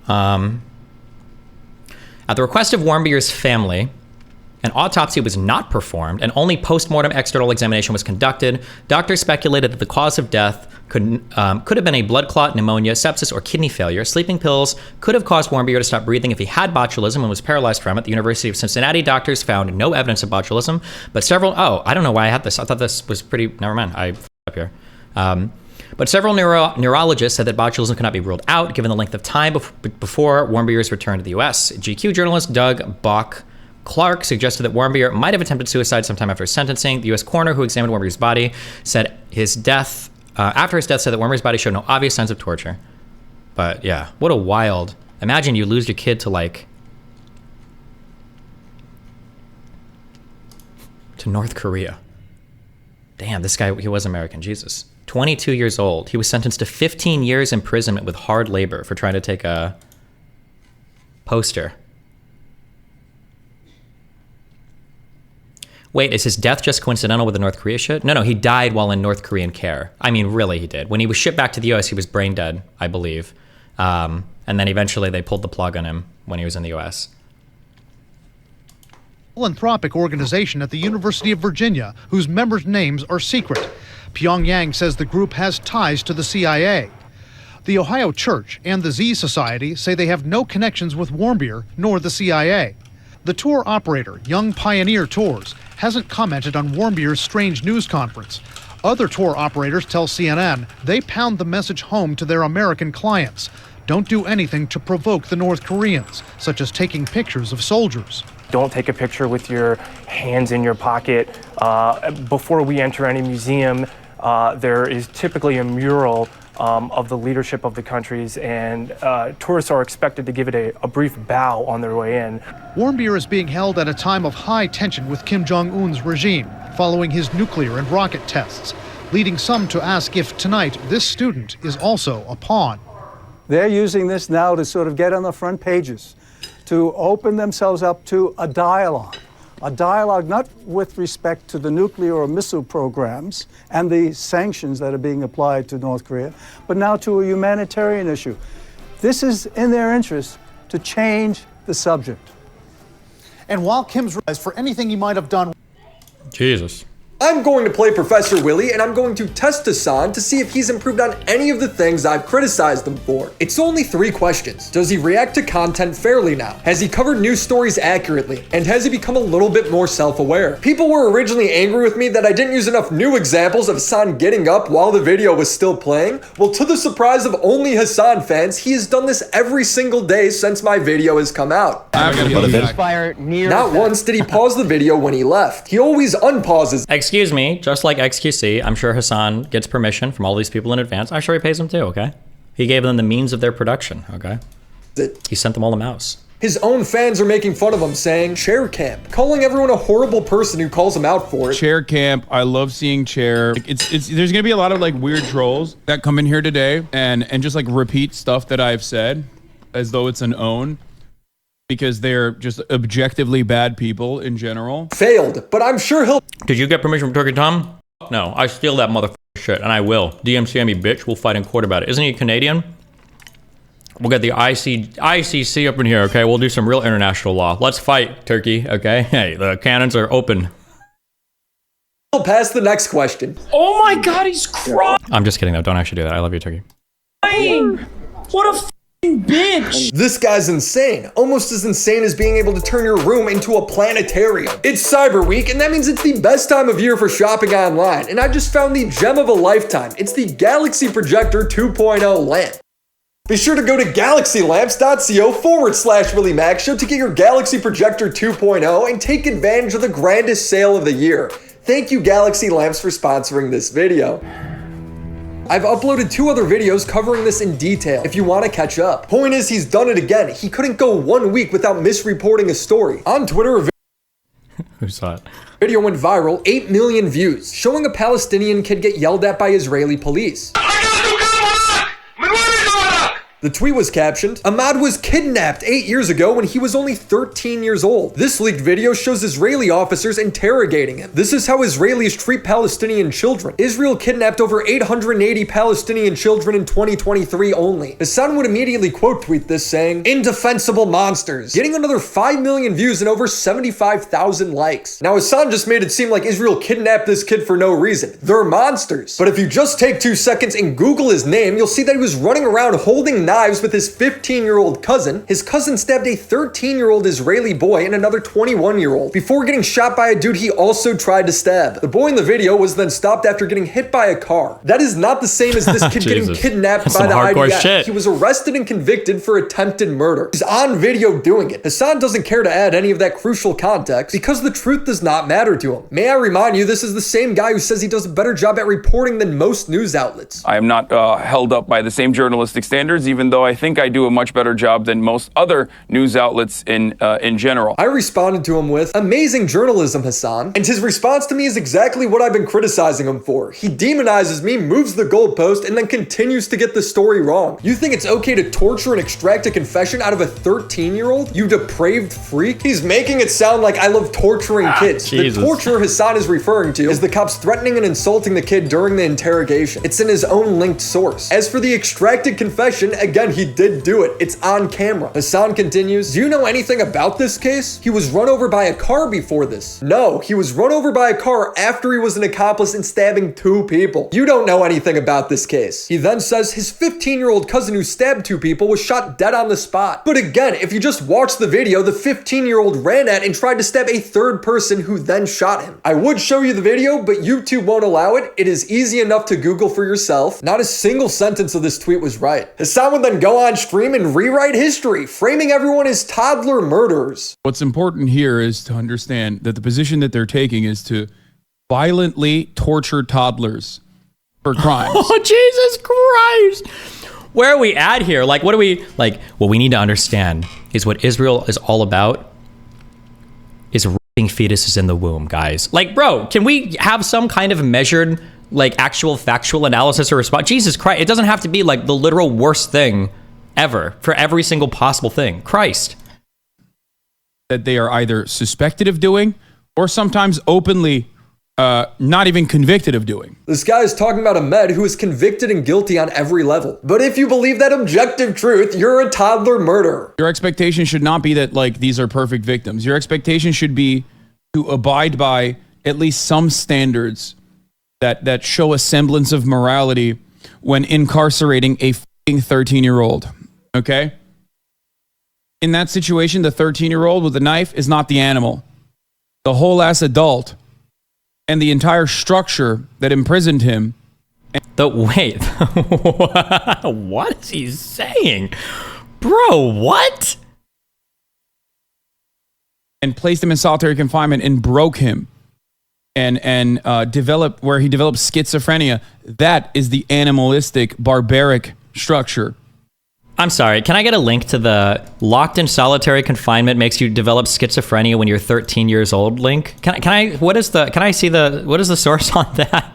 At the request of Warmbier's family, an autopsy was not performed, and only post-mortem external examination was conducted. Doctors speculated that the cause of death could have been a blood clot, pneumonia, sepsis, or kidney failure. Sleeping pills could have caused Warmbier to stop breathing if he had botulism and was paralyzed from it. The University of Cincinnati doctors found no evidence of botulism, but several... Oh, I don't know why I had this. I thought this was pretty... Never mind. I f***ed up here. But several neurologists said that botulism could not be ruled out given the length of time before Warmbier's return to the U.S. GQ journalist Doug Bach-Clark suggested that Warmbier might have attempted suicide sometime after his sentencing. The U.S. coroner who examined Warmbier's body said his death... after his death, said that Warmbier's body showed no obvious signs of torture. But yeah, what a wild... Imagine you lose your kid to like... to North Korea. Damn, this guy, he was American, Jesus. 22 years old. He was sentenced to 15 years imprisonment with hard labor for trying to take a poster. Wait, is his death just coincidental with the North Korea shit? No, he died while in North Korean care. I mean, really, he did. When he was shipped back to the US, he was brain dead, I believe. And then eventually they pulled the plug on him when he was in the US. Philanthropic organization at the University of Virginia, whose members' names are secret. Pyongyang says the group has ties to the CIA. The Ohio Church and the Z Society say they have no connections with Warmbier nor the CIA. The tour operator, Young Pioneer Tours, hasn't commented on Warmbier's strange news conference. Other tour operators tell CNN they pound the message home to their American clients. Don't do anything to provoke the North Koreans, such as taking pictures of soldiers. Don't take a picture with your hands in your pocket. Before we enter any museum, there is typically a mural of the leadership of the countries, and tourists are expected to give it a brief bow on their way in. Warmbier is being held at a time of high tension with Kim Jong-un's regime, following his nuclear and rocket tests, leading some to ask if tonight this student is also a pawn. They're using this now to sort of get on the front pages, to open themselves up to a dialogue not with respect to the nuclear or missile programs and the sanctions that are being applied to North Korea, but now to a humanitarian issue. This is in their interest to change the subject. And while Kim's for anything he might have done... Jesus. I'm going to play Professor Willy, and I'm going to test Hasan to see if he's improved on any of the things I've criticized him for. It's only 3 questions. Does he react to content fairly now? Has he covered news stories accurately? And has he become a little bit more self-aware? People were originally angry with me that I didn't use enough new examples of Hasan getting up while the video was still playing. Well, to the surprise of only Hasan fans, he has done this every single day since my video has come out. Not once did he pause the video when he left. He always unpauses. Excuse me, just like XQC, I'm sure Hasan gets permission from all these people in advance. I'm sure he pays them too, okay? He gave them the means of their production, okay? He sent them all a mouse. His own fans are making fun of him, saying chair camp, calling everyone a horrible person who calls him out for it. Chair camp, I love seeing chair. There's gonna be a lot of like weird trolls that come in here today and just like repeat stuff that I've said as though it's an own, because they're just objectively bad people in general. Failed, but I'm sure he'll... Did you get permission from Turkey Tom? No, I steal that motherfucker shit, and I will. DMCA me, bitch. We'll fight in court about it. Isn't he Canadian? We'll get the ICC up in here, okay? We'll do some real international law. Let's fight, Turkey, okay? Hey, the cannons are open. He'll pass the next question. Oh my God, he's crying. I'm just kidding, though. Don't actually do that. I love you, Turkey. What a bitch. This guy's insane. Almost as insane as being able to turn your room into a planetarium. It's Cyber Week, and that means it's the best time of year for shopping online. And I just found the gem of a lifetime. It's the Galaxy Projector 2.0 lamp. Be sure to go to galaxylamps.co/WillyMacShow to get your Galaxy Projector 2.0 and take advantage of the grandest sale of the year. Thank you, Galaxy Lamps, for sponsoring this video. I've uploaded 2 other videos covering this in detail if you want to catch up. Point is, he's done it again. He couldn't go 1 week without misreporting a story. On Twitter, who saw it? Video went viral, 8 million views, showing a Palestinian kid get yelled at by Israeli police. The tweet was captioned, Ahmad was kidnapped 8 years ago when he was only 13 years old. This leaked video shows Israeli officers interrogating him. This is how Israelis treat Palestinian children. Israel kidnapped over 880 Palestinian children in 2023 only. Hasan would immediately quote tweet this saying, indefensible monsters, getting another 5 million views and over 75,000 likes. Now Hasan just made it seem like Israel kidnapped this kid for no reason. They're monsters. But if you just take 2 seconds and Google his name, you'll see that he was running around holding knives with his 15-year-old cousin. His cousin stabbed a 13-year-old Israeli boy and another 21-year-old before getting shot by a dude he also tried to stab. The boy in the video was then stopped after getting hit by a car. That is not the same as this kid getting kidnapped by the IDF. Shit. He was arrested and convicted for attempted murder. He's on video doing it. Hasan doesn't care to add any of that crucial context because the truth does not matter to him. May I remind you, this is the same guy who says he does a better job at reporting than most news outlets. I am not held up by the same journalistic standards, even though I think I do a much better job than most other news outlets in general. I responded to him with, amazing journalism, Hasan. And his response to me is exactly what I've been criticizing him for. He demonizes me, moves the goalpost, and then continues to get the story wrong. You think it's okay to torture and extract a confession out of a 13-year-old? You depraved freak? He's making it sound like I love torturing kids. Jesus. The torture Hasan is referring to is the cops threatening and insulting the kid during the interrogation. It's in his own linked source. As for the extracted confession, again, he did do it. It's on camera. Hasan continues, do you know anything about this case? He was run over by a car before this. No, he was run over by a car after he was an accomplice in stabbing 2 people. You don't know anything about this case. He then says his 15-year-old cousin who stabbed 2 people was shot dead on the spot. But again, if you just watch the video, the 15-year-old ran at and tried to stab a 3rd person who then shot him. I would show you the video, but YouTube won't allow it. It is easy enough to Google for yourself. Not a single sentence of this tweet was right. Hasan would then go on stream and rewrite history, framing everyone as toddler murderers. What's important here is to understand that the position that they're taking is to violently torture toddlers for crimes. Oh, Jesus Christ. Where are we at here? Like, what do we, like, what we need to understand is what Israel is all about is raping fetuses in the womb, guys. Like, bro, can we have some kind of measured, like, actual factual analysis or response? Jesus Christ, it doesn't have to be, like, the literal worst thing ever for every single possible thing. Christ. That they are either suspected of doing or sometimes openly not even convicted of doing. This guy is talking about Ahmed, who is convicted and guilty on every level. But if you believe that objective truth, you're a toddler murderer. Your expectation should not be that, like, these are perfect victims. Your expectation should be to abide by at least some standards that show a semblance of morality when incarcerating a fucking 13-year-old. Okay? In that situation, the 13-year-old with the knife is not the animal. The whole ass adult and the entire structure that imprisoned him. Wait, what is he saying? Bro, what? And placed him in solitary confinement and broke him and developed where he developed schizophrenia. That is the animalistic, barbaric structure. I'm sorry, can I get a link to the locked in solitary confinement makes you develop schizophrenia when you're 13 years old link? Can I what is the source on that?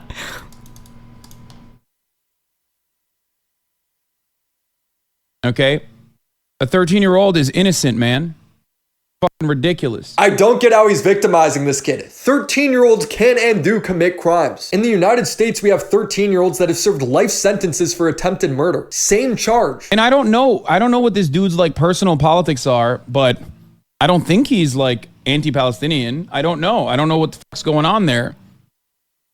Okay. A 13-year-old is innocent, man. Fucking ridiculous. I don't get how he's victimizing this kid. 13-year-olds can and do commit crimes. In the United States, we have 13-year-olds that have served life sentences for attempted murder. Same charge. And I don't know what this dude's like personal politics are, but I don't think he's like anti-Palestinian. I don't know what the fuck's going on there.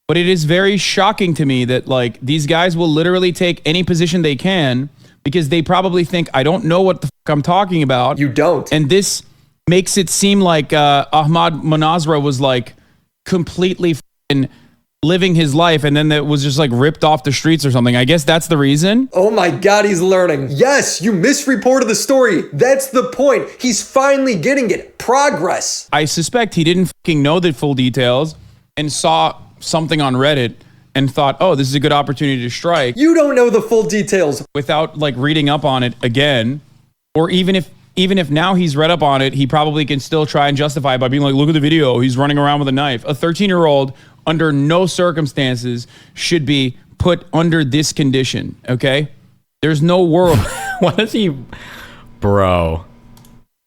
But it is very shocking to me that, like, these guys will literally take any position they can because they probably think, I don't know what the fuck I'm talking about. You don't. And this makes it seem like Ahmad Manazra was like completely living his life and then that was just like ripped off the streets or something. I guess that's the reason. Oh my God, he's learning. Yes, you misreported the story. That's the point. He's finally getting it. Progress. I suspect he didn't fucking know the full details and saw something on Reddit and thought, oh, this is a good opportunity to strike. You don't know the full details. Without like reading up on it again, or even if now he's read up on it, he probably can still try and justify it by being like, look at the video, he's running around with a knife. A 13-year-old under no circumstances should be put under this condition, okay? There's no world. What is he, bro?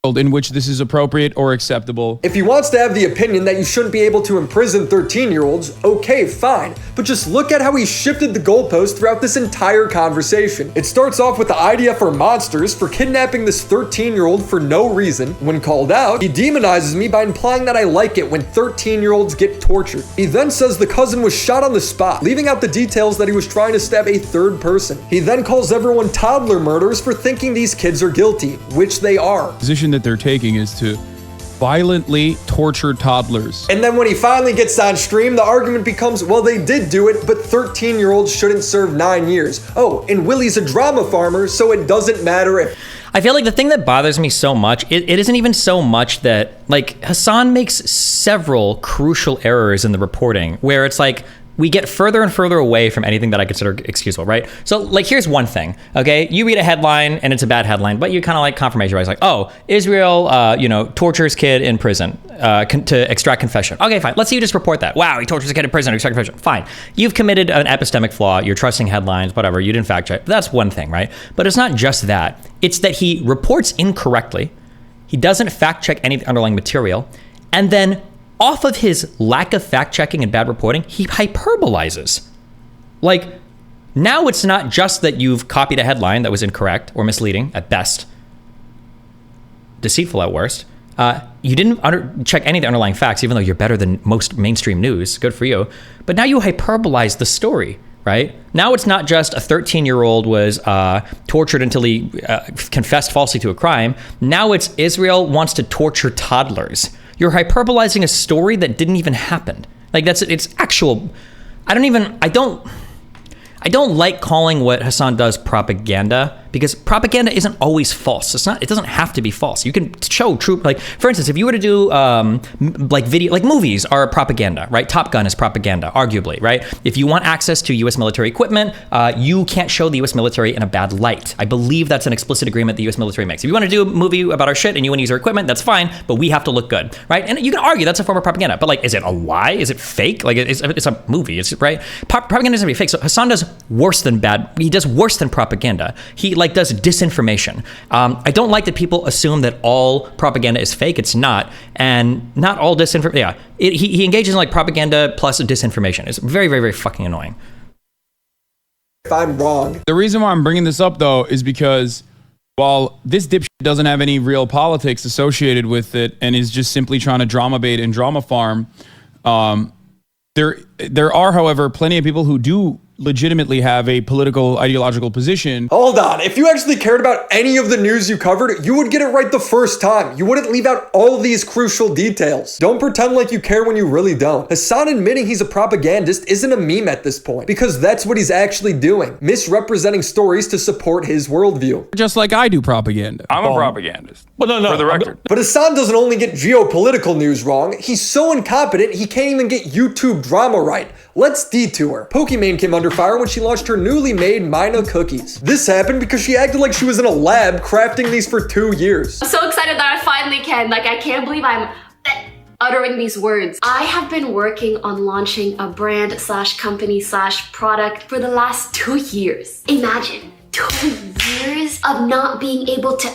In which this is appropriate or acceptable. If he wants to have the opinion that you shouldn't be able to imprison 13-year-olds, okay, fine. But just look at how he shifted the goalpost throughout this entire conversation. It starts off with the IDF are monsters for kidnapping this 13-year-old for no reason. When called out, he demonizes me by implying that I like it when 13-year-olds get tortured. He then says the cousin was shot on the spot, leaving out the details that he was trying to stab a third person. He then calls everyone toddler murderers for thinking these kids are guilty, which they are. Position that they're taking is to violently torture toddlers. And then when he finally gets on stream, the argument becomes, well, they did do it, but 13-year-olds shouldn't serve 9 years. Oh, and Willy's a drama farmer, so it doesn't matter if... I feel like the thing that bothers me so much, it isn't even so much that, like, Hasan makes several crucial errors in the reporting where it's like, we get further and further away from anything that I consider excusable, right? So, like, here's one thing, okay? You read a headline, and it's a bad headline, but you kind of like confirmation, right? It's like, oh, Israel, tortures kid in prison to extract confession. Okay, fine. Let's say you just report that. Wow, he tortures a kid in prison to extract confession. Fine. You've committed an epistemic flaw. You're trusting headlines, whatever. You didn't fact check. That's one thing, right? But it's not just that. It's that he reports incorrectly. He doesn't fact check any of the underlying material. And then off of his lack of fact-checking and bad reporting, he hyperbolizes. Like, now it's not just that you've copied a headline that was incorrect or misleading at best, deceitful at worst. You didn't check any of the underlying facts, even though you're better than most mainstream news. Good for you. But now you hyperbolize the story, right? Now it's not just a 13-year-old was tortured until he confessed falsely to a crime. Now it's Israel wants to torture toddlers. You're hyperbolizing a story that didn't even happen. Like, it's actual. I don't like calling what Hasan does propaganda, because propaganda isn't always false. It doesn't have to be false. You can show true, like, for instance, if you were to do movies are propaganda, right? Top Gun is propaganda, arguably, right? If you want access to U.S. military equipment, you can't show the U.S. military in a bad light. I believe that's an explicit agreement the U.S. military makes. If you want to do a movie about our shit and you want to use our equipment, that's fine, but we have to look good, right? And you can argue that's a form of propaganda, but, like, is it a lie? Is it fake? Like, it's a movie, right? Propaganda doesn't be fake. So Hasan does worse than bad. He does worse than propaganda. He does disinformation. I don't like that people assume that all propaganda is fake. It's not, and not all disinformation. Yeah, he engages in like propaganda plus disinformation. It's very, very, very fucking annoying. If I'm wrong. The reason why I'm bringing this up though is because while this dipshit doesn't have any real politics associated with it and is just simply trying to drama bait and drama farm, there are, however, plenty of people who do legitimately have a political ideological position. Hold on, if you actually cared about any of the news you covered, you would get it right the first time. You wouldn't leave out all these crucial details. Don't pretend like you care when you really don't. Hasan admitting he's a propagandist isn't a meme at this point, because that's what he's actually doing, misrepresenting stories to support his worldview. Just like I do propaganda. I'm a propagandist. Well, no, for the record. But Hasan doesn't only get geopolitical news wrong, he's so incompetent he can't even get YouTube drama right. Let's detour. Pokimane came under fire when she launched her newly made Mina cookies. This happened because she acted like she was in a lab crafting these for 2 years. I'm so excited that I finally can. Like, I can't believe I'm uttering these words. I have been working on launching a brand / company / product for the last 2 years. Imagine 2 years of not being able to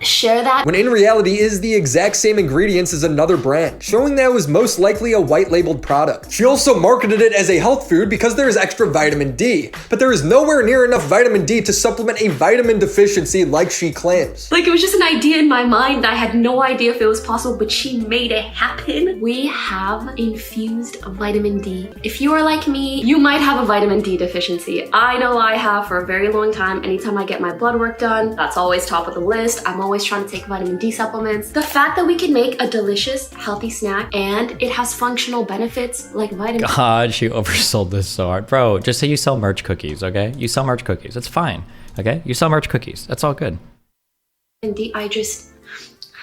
share that. When in reality is the exact same ingredients as another brand, showing that it was most likely a white labeled product. She also marketed it as a health food because there is extra vitamin D, but there is nowhere near enough vitamin D to supplement a vitamin deficiency like she claims. Like, it was just an idea in my mind. I had no idea if it was possible, but she made it happen. We have infused vitamin D. If you are like me, you might have a vitamin D deficiency. I know I have for a very long time. Anytime I get my blood work done, that's always top of the list. I'm always trying to take vitamin D supplements. The fact that we can make a delicious, healthy snack and it has functional benefits like vitamin D. God, she oversold this so hard. Bro, just say you sell merch cookies, okay? You sell merch cookies. It's fine, okay? You sell merch cookies. That's all good.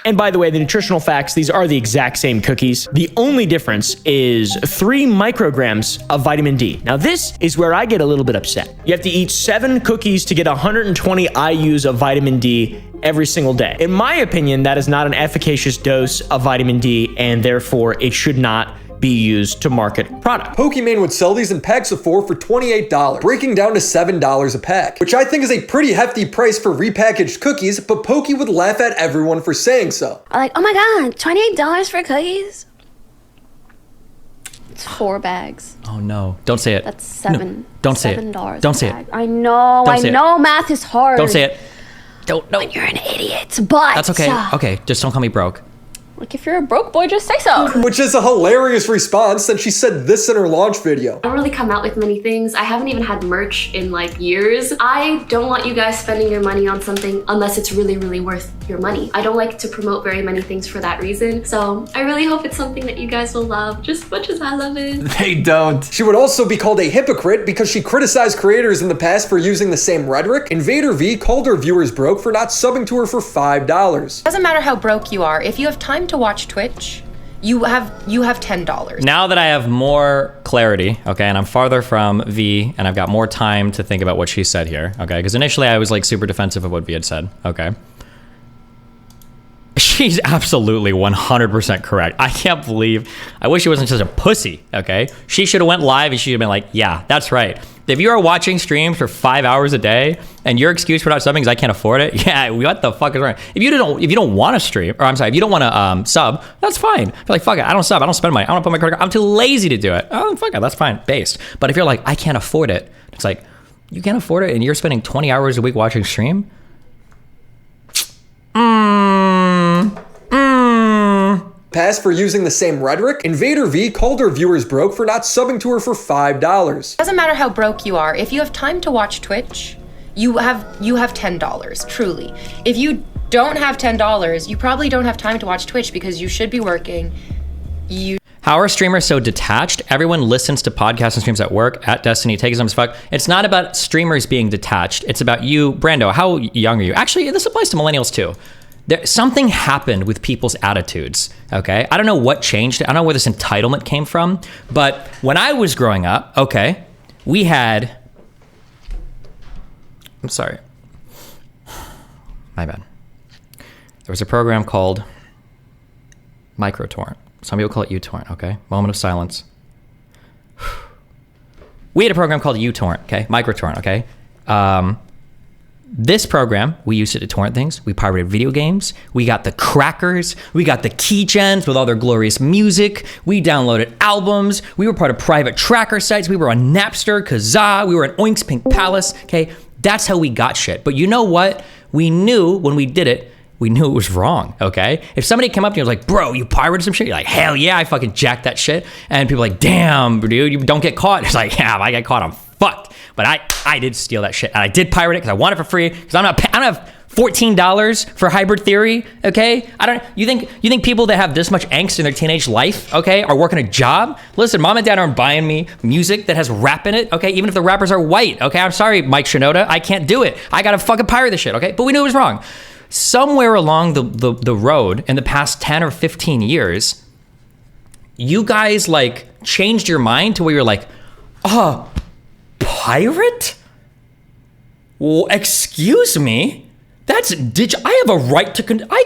And by the way, the nutritional facts, these are the exact same cookies. The only difference is 3 micrograms of vitamin D. Now this is where I get a little bit upset. You have to eat 7 cookies to get 120 IUs of vitamin D every single day. In my opinion, that is not an efficacious dose of vitamin D, and therefore it should not be used to market product. Pokimane would sell these in packs of 4 for $28, breaking down to $7 a pack, which I think is a pretty hefty price for repackaged cookies, but Pokey would laugh at everyone for saying so. I'm like, oh my god, $28 for cookies? It's 4 bags. Oh no! Don't say it. That's $7. No, don't say it. $7 Don't say bag. it. I know. I know. Math is hard. Don't say it. Don't. No. You're an idiot. But that's okay. Okay, just don't call me broke. Like, if you're a broke boy, just say so. Which is a hilarious response since she said this in her launch video. I don't really come out with many things. I haven't even had merch in like years. I don't want you guys spending your money on something unless it's really, really worth your money. I don't like to promote very many things for that reason. So I really hope it's something that you guys will love just as much as I love it. They don't. She would also be called a hypocrite because she criticized creators in the past for using the same rhetoric. Invader V called her viewers broke for not subbing to her for $5. Doesn't matter how broke you are. If you have time to watch Twitch, you have $10. Now that I have more clarity, okay, and I'm farther from V, and I've got more time to think about what she said here, okay, because initially I was like super defensive of what V had said, okay. She's absolutely 100% correct. I can't believe, I wish she wasn't such a pussy, okay? She should have went live and she'd have been like, yeah, that's right. If you are watching streams for 5 hours a day and your excuse for not subbing is I can't afford it, yeah, what the fuck is wrong? If you don't want to stream, or I'm sorry, if you don't want to sub, that's fine. If you're like, fuck it, I don't sub, I don't spend money, I don't put my credit card, I'm too lazy to do it. Oh, fuck it, that's fine, based. But if you're like, I can't afford it, it's like, you can't afford it and you're spending 20 hours a week watching stream? Pass for using the same rhetoric, Invader V called her viewers broke for not subbing to her for $5. Doesn't matter how broke you are. If you have time to watch Twitch, you have $10, truly. If you don't have $10, you probably don't have time to watch Twitch because you should be working. How are streamers so detached? Everyone listens to podcasts and streams at work, at Destiny, takes them as fuck. It's not about streamers being detached. It's about you, Brando. How young are you? Actually, this applies to millennials too. Something happened with people's attitudes, okay? I don't know what changed. I don't know where this entitlement came from, but when I was growing up, okay, we had, I'm sorry, my bad. There was a program called MicroTorrent. Some people call it uTorrent, okay? Moment of silence. We had a program called uTorrent, okay? MicroTorrent, okay? This program, we used it to torrent things. We pirated video games. We got the crackers. We got the keygens with all their glorious music. We downloaded albums. We were part of private tracker sites. We were on Napster, Kazaa. We were on Oink's Pink Palace. Okay, that's how we got shit. But you know what? We knew when we did it, we knew it was wrong, okay? If somebody came up to you and was like, bro, you pirated some shit? You're like, hell yeah, I fucking jacked that shit. And people are like, damn, dude, you don't get caught. It's like, yeah, if I get caught, I'm fucked. But I did steal that shit. And I did pirate it because I want it for free. Because I don't have $14 for Hybrid Theory, okay? You think people that have this much angst in their teenage life, okay, are working a job? Listen, mom and dad aren't buying me music that has rap in it, okay? Even if the rappers are white, okay? I'm sorry, Mike Shinoda, I can't do it. I gotta fucking pirate this shit, okay? But we knew it was wrong. Somewhere along the road in the past 10 or 15 years, you guys like changed your mind to where you're like, oh, pirate? Well, excuse me? I have a right to, I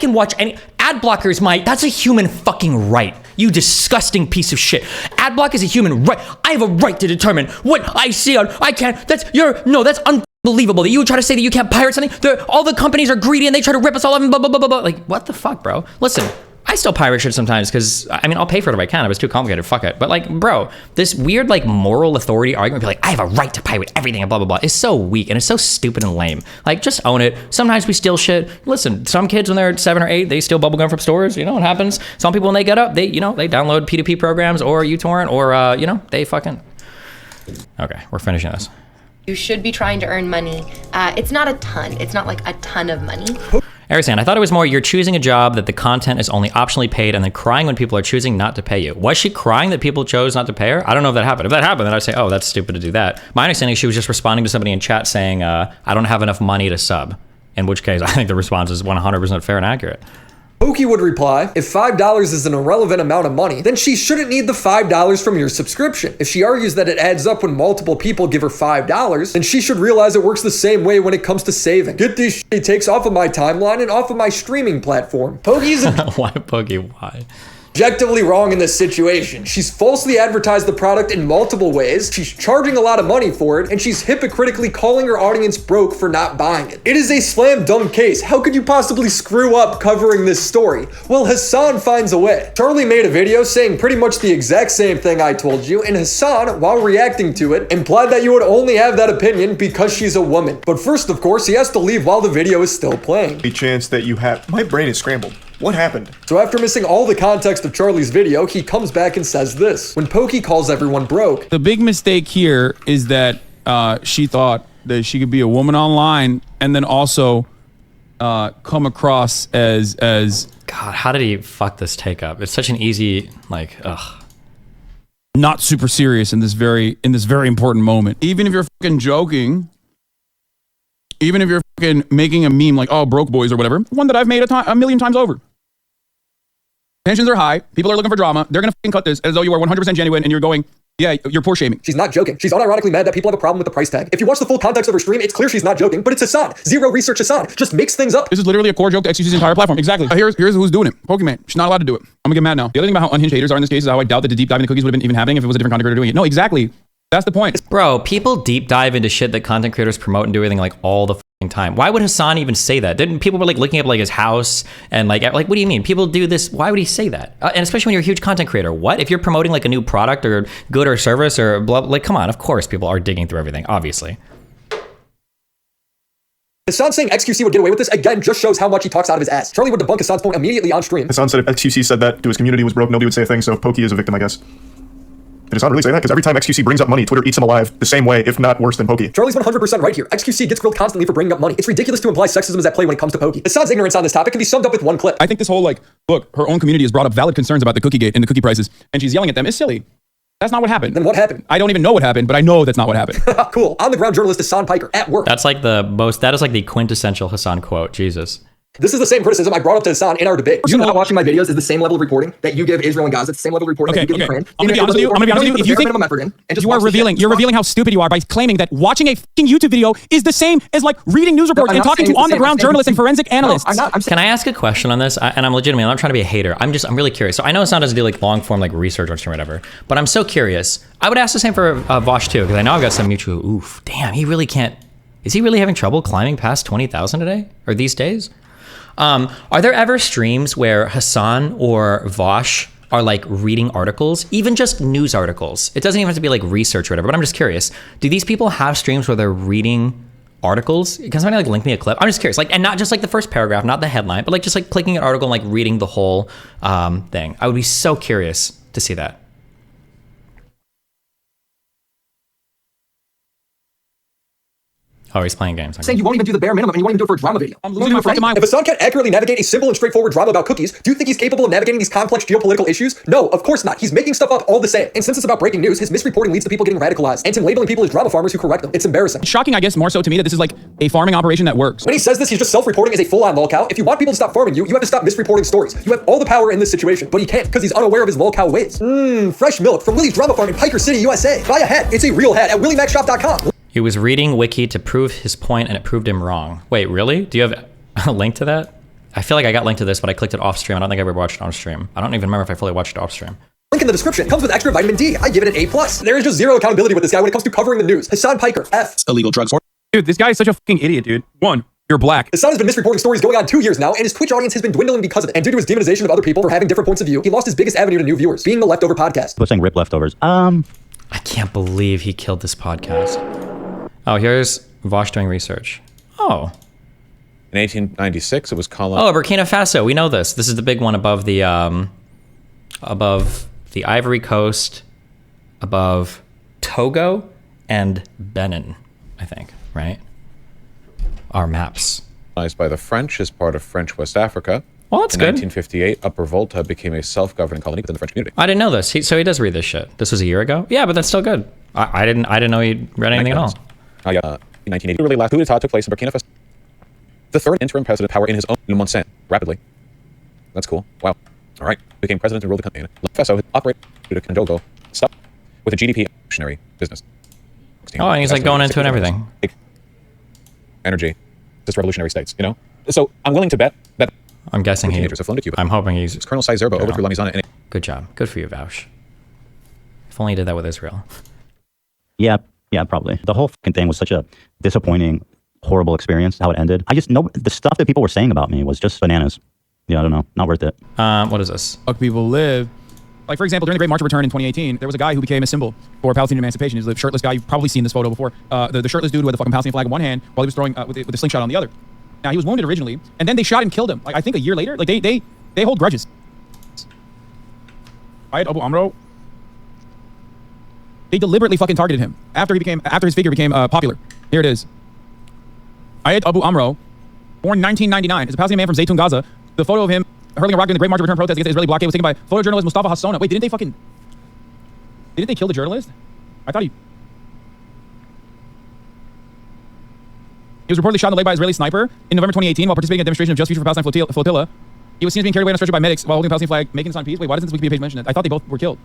can watch any, ad blocker is that's a human fucking right. You disgusting piece of shit. Ad block is a human right. I have a right to determine what I see on, that's unbelievable that you would try to say that you can't pirate something. All the companies are greedy and they try to rip us all off and blah, blah, blah, blah, blah. Like, what the fuck, bro? Listen, I still pirate shit sometimes because, I mean, I'll pay for it if I can. If it's too complicated, fuck it. But like, bro, this weird like moral authority argument, be like, I have a right to pirate everything and blah, blah, blah, is so weak and it's so stupid and lame. Like, just own it. Sometimes we steal shit. Listen, some kids when they're 7 or 8, they steal bubblegum from stores. You know what happens? Some people when they get up, they download P2P programs or uTorrent or, they fucking... Okay, we're finishing this. You should be trying to earn money. It's not a ton. It's not like a ton of money. Arisan, I thought it was more you're choosing a job that the content is only optionally paid and then crying when people are choosing not to pay you. Was she crying that people chose not to pay her? I don't know if that happened. If that happened, then I'd say, oh, that's stupid to do that. My understanding is she was just responding to somebody in chat saying, I don't have enough money to sub. In which case, I think the response is 100% fair and accurate. Pokey would reply, if $5 is an irrelevant amount of money, then she shouldn't need the $5 from your subscription. If she argues that it adds up when multiple people give her $5, then she should realize it works the same way when it comes to saving. Get these shitty takes off of my timeline and off of my streaming platform. Pokey's Why, Pokey, why? objectively wrong in this situation. She's falsely advertised the product in multiple ways, she's charging a lot of money for it, and she's hypocritically calling her audience broke for not buying it. It is a slam dunk case. How could you possibly screw up covering this story? Well, Hasan finds a way. Charlie made a video saying pretty much the exact same thing I told you, and Hasan, while reacting to it, implied that you would only have that opinion because she's a woman. But first, of course, he has to leave while the video is still playing. The chance that you have... My brain is scrambled. What happened? So after missing all the context of Charlie's video, he comes back and says this. When Pokey calls everyone broke. The big mistake here is that she thought that she could be a woman online and then also come across as... God, how did he fuck this take up? It's such an easy, like, ugh. Not super serious in this very important moment. Even if you're fucking joking, even if you're fucking making a meme like, oh, broke boys or whatever, one that I've made a million times over. Tensions are high. People are looking for drama. They're going to fucking cut this as though you are 100% genuine and you're going, yeah, you're poor shaming. She's not joking. She's unironically mad that people have a problem with the price tag. If you watch the full context of her stream, it's clear she's not joking, but it's Hasan. Zero research Hasan. Just makes things up. This is literally a core joke to XQC's entire platform. Exactly. Here's who's doing it. Pokemon. She's not allowed to do it. I'm gonna get mad now. The other thing about how unhinged haters are in this case is how I doubt that the deep dive into cookies would have been even happening if it was a different content creator doing it. No, exactly. That's the point. Bro, people deep dive into shit that content creators promote and do everything like all the fucking time. Why would Hasan even say that? Didn't people were like looking up like his house and like what do you mean? People do this. Why would he say that? And especially when you're a huge content creator. What? If you're promoting like a new product or good or service or blah, like, come on, of course people are digging through everything, obviously. Hasan saying XQC would get away with this again just shows how much he talks out of his ass. Charlie would debunk Hasan's point immediately on stream. Hasan said if XQC said that to his community was broke, nobody would say a thing, so Pokey is a victim, I guess. Did Hasan really say that? Because every time XQC brings up money, Twitter eats him alive the same way, if not worse than Pokey. Charlie's 100% right here. XQC gets grilled constantly for bringing up money. It's ridiculous to imply sexism is at play when it comes to Pokey. Hasan's ignorance on this topic can be summed up with one clip. I think this whole look, her own community has brought up valid concerns about the cookie gate and the cookie prices, and she's yelling at them is silly. That's not what happened. Then what happened? I don't even know what happened, but I know that's not what happened. Cool. On the ground journalist Hasan Piker at work. That is like the quintessential Hasan quote. Jesus. This is the same criticism I brought up to Hasan in our debate. You know, watching my videos is the same level of reporting that you give Israel and Gaza. It's the same level of reporting that you give Ukraine. I'm gonna be honest with you. If you think you're revealing how stupid you are by claiming that watching a fucking YouTube video is the same as like reading news reports and talking to on the ground journalists and forensic analysts. Can I ask a question on this? And I'm legitimately, I'm not trying to be a hater. I'm really curious. So I know Hasan doesn't do like long form like research or whatever, but I'm so curious. I would ask the same for Vosh too, because I know I've got some mutual. Oof, damn, he really can't. Is he really having trouble climbing past 20,000 today or these days? Are there ever streams where Hasan or Vosh are like reading articles, even just news articles? It doesn't even have to be like research or whatever, but I'm just curious. Do these people have streams where they're reading articles? Can somebody like link me a clip? I'm just curious, like, and not just like the first paragraph, not the headline, but like just like clicking an article and like reading the whole thing. I would be so curious to see that. Oh, he's playing games. Saying you won't even do the bare minimum and you won't even do it for a drama video. I'm losing my friend. If Hasan can't accurately navigate a simple and straightforward drama about cookies, do you think he's capable of navigating these complex geopolitical issues? No, of course not. He's making stuff up all the same. And since it's about breaking news, his misreporting leads to people getting radicalized and him labeling people as drama farmers who correct them. It's embarrassing. It's shocking, I guess, more so to me that this is like a farming operation that works. When he says this, he's just self-reporting as a full-on lolcow. If you want people to stop farming you, you have to stop misreporting stories. You have all the power in this situation, but he can't because he's unaware of his lolcow ways. Fresh milk from Willy's Drama Farm in Piker City, USA. Buy a hat. It's a real hat at WillyMacShow.com. He was reading Wiki to prove his point and it proved him wrong. Wait, really? Do you have a link to that? I feel like I got linked to this, but I clicked it off stream. I don't think I ever watched it on stream. I don't even remember if I fully watched it off stream. Link in the description. Comes with extra vitamin D. I give it an A+. There is just zero accountability with this guy when it comes to covering the news. Hasan Piker, F. Illegal drugs. Dude, this guy is such a fucking idiot, dude. One, you're black. Hasan has been misreporting stories going on 2 years now, and his Twitch audience has been dwindling because of it. And due to his demonization of other people for having different points of view, he lost his biggest avenue to new viewers, being the Leftover podcast. What's saying rip leftovers? I can't believe he killed this podcast. Oh, here's Vosh doing research. Oh. In 1896, it was called. Oh, Burkina Faso. We know this. This is the big one above the Ivory Coast, above Togo and Benin, I think, right? Our maps. By the French as part of French West Africa. Well, that's in good. 1958, Upper Volta became a self-governing colony within the French community. I didn't know this. So he does read this shit. This was a year ago? Yeah, but that's still good. I didn't know he read anything at all. In 1980, really last coup d'etat took place in Burkina Faso. The third interim president power in his own Le Monsen, rapidly. That's cool. Wow. All right. Became president and ruled the country. Faso had operated to Condogo, stop with a GDP missionary business. Oh, and he's like going into it and everything. Energy, just revolutionary states, you know? So I'm willing to bet that I'm guessing teenagers have flown to Cuba. I'm hoping he's Colonel Sai Zerbo overthrew La Mizana in Good job. Good for you, Vaush. If only you did that with Israel. Yeah, probably. The whole fucking thing was such a disappointing, horrible experience, how it ended. I just know the stuff that people were saying about me was just bananas. Yeah, I don't know. Not worth it. What is this? Fuck people live. Like, for example, during the Great March of Return in 2018, there was a guy who became a symbol for Palestinian emancipation. He's a shirtless guy. You've probably seen this photo before. The shirtless dude with the fucking Palestinian flag in one hand while he was throwing with the slingshot on the other. Now, he was wounded originally, and then they shot and killed him. Like, I think a year later. Like, they hold grudges. Ayat Abu Amro. They deliberately fucking targeted him after his figure became popular. Here it is. Ayat Abu Amro, born 1999, is a Palestinian man from Zaytun, Gaza. The photo of him hurling a rock during the Great March of Return protest against the Israeli blockade was taken by photojournalist Mustafa Hassona. Wait, didn't they kill the journalist? I thought he was reportedly shot in the leg by an Israeli sniper in November 2018 while participating in a demonstration of Just Future for Palestine flotilla. He was seen as being carried away on a stretcher by medics while holding a Palestinian flag, making a sign of peace. Wait, why doesn't this Wikipedia page mention it? I thought they both were killed.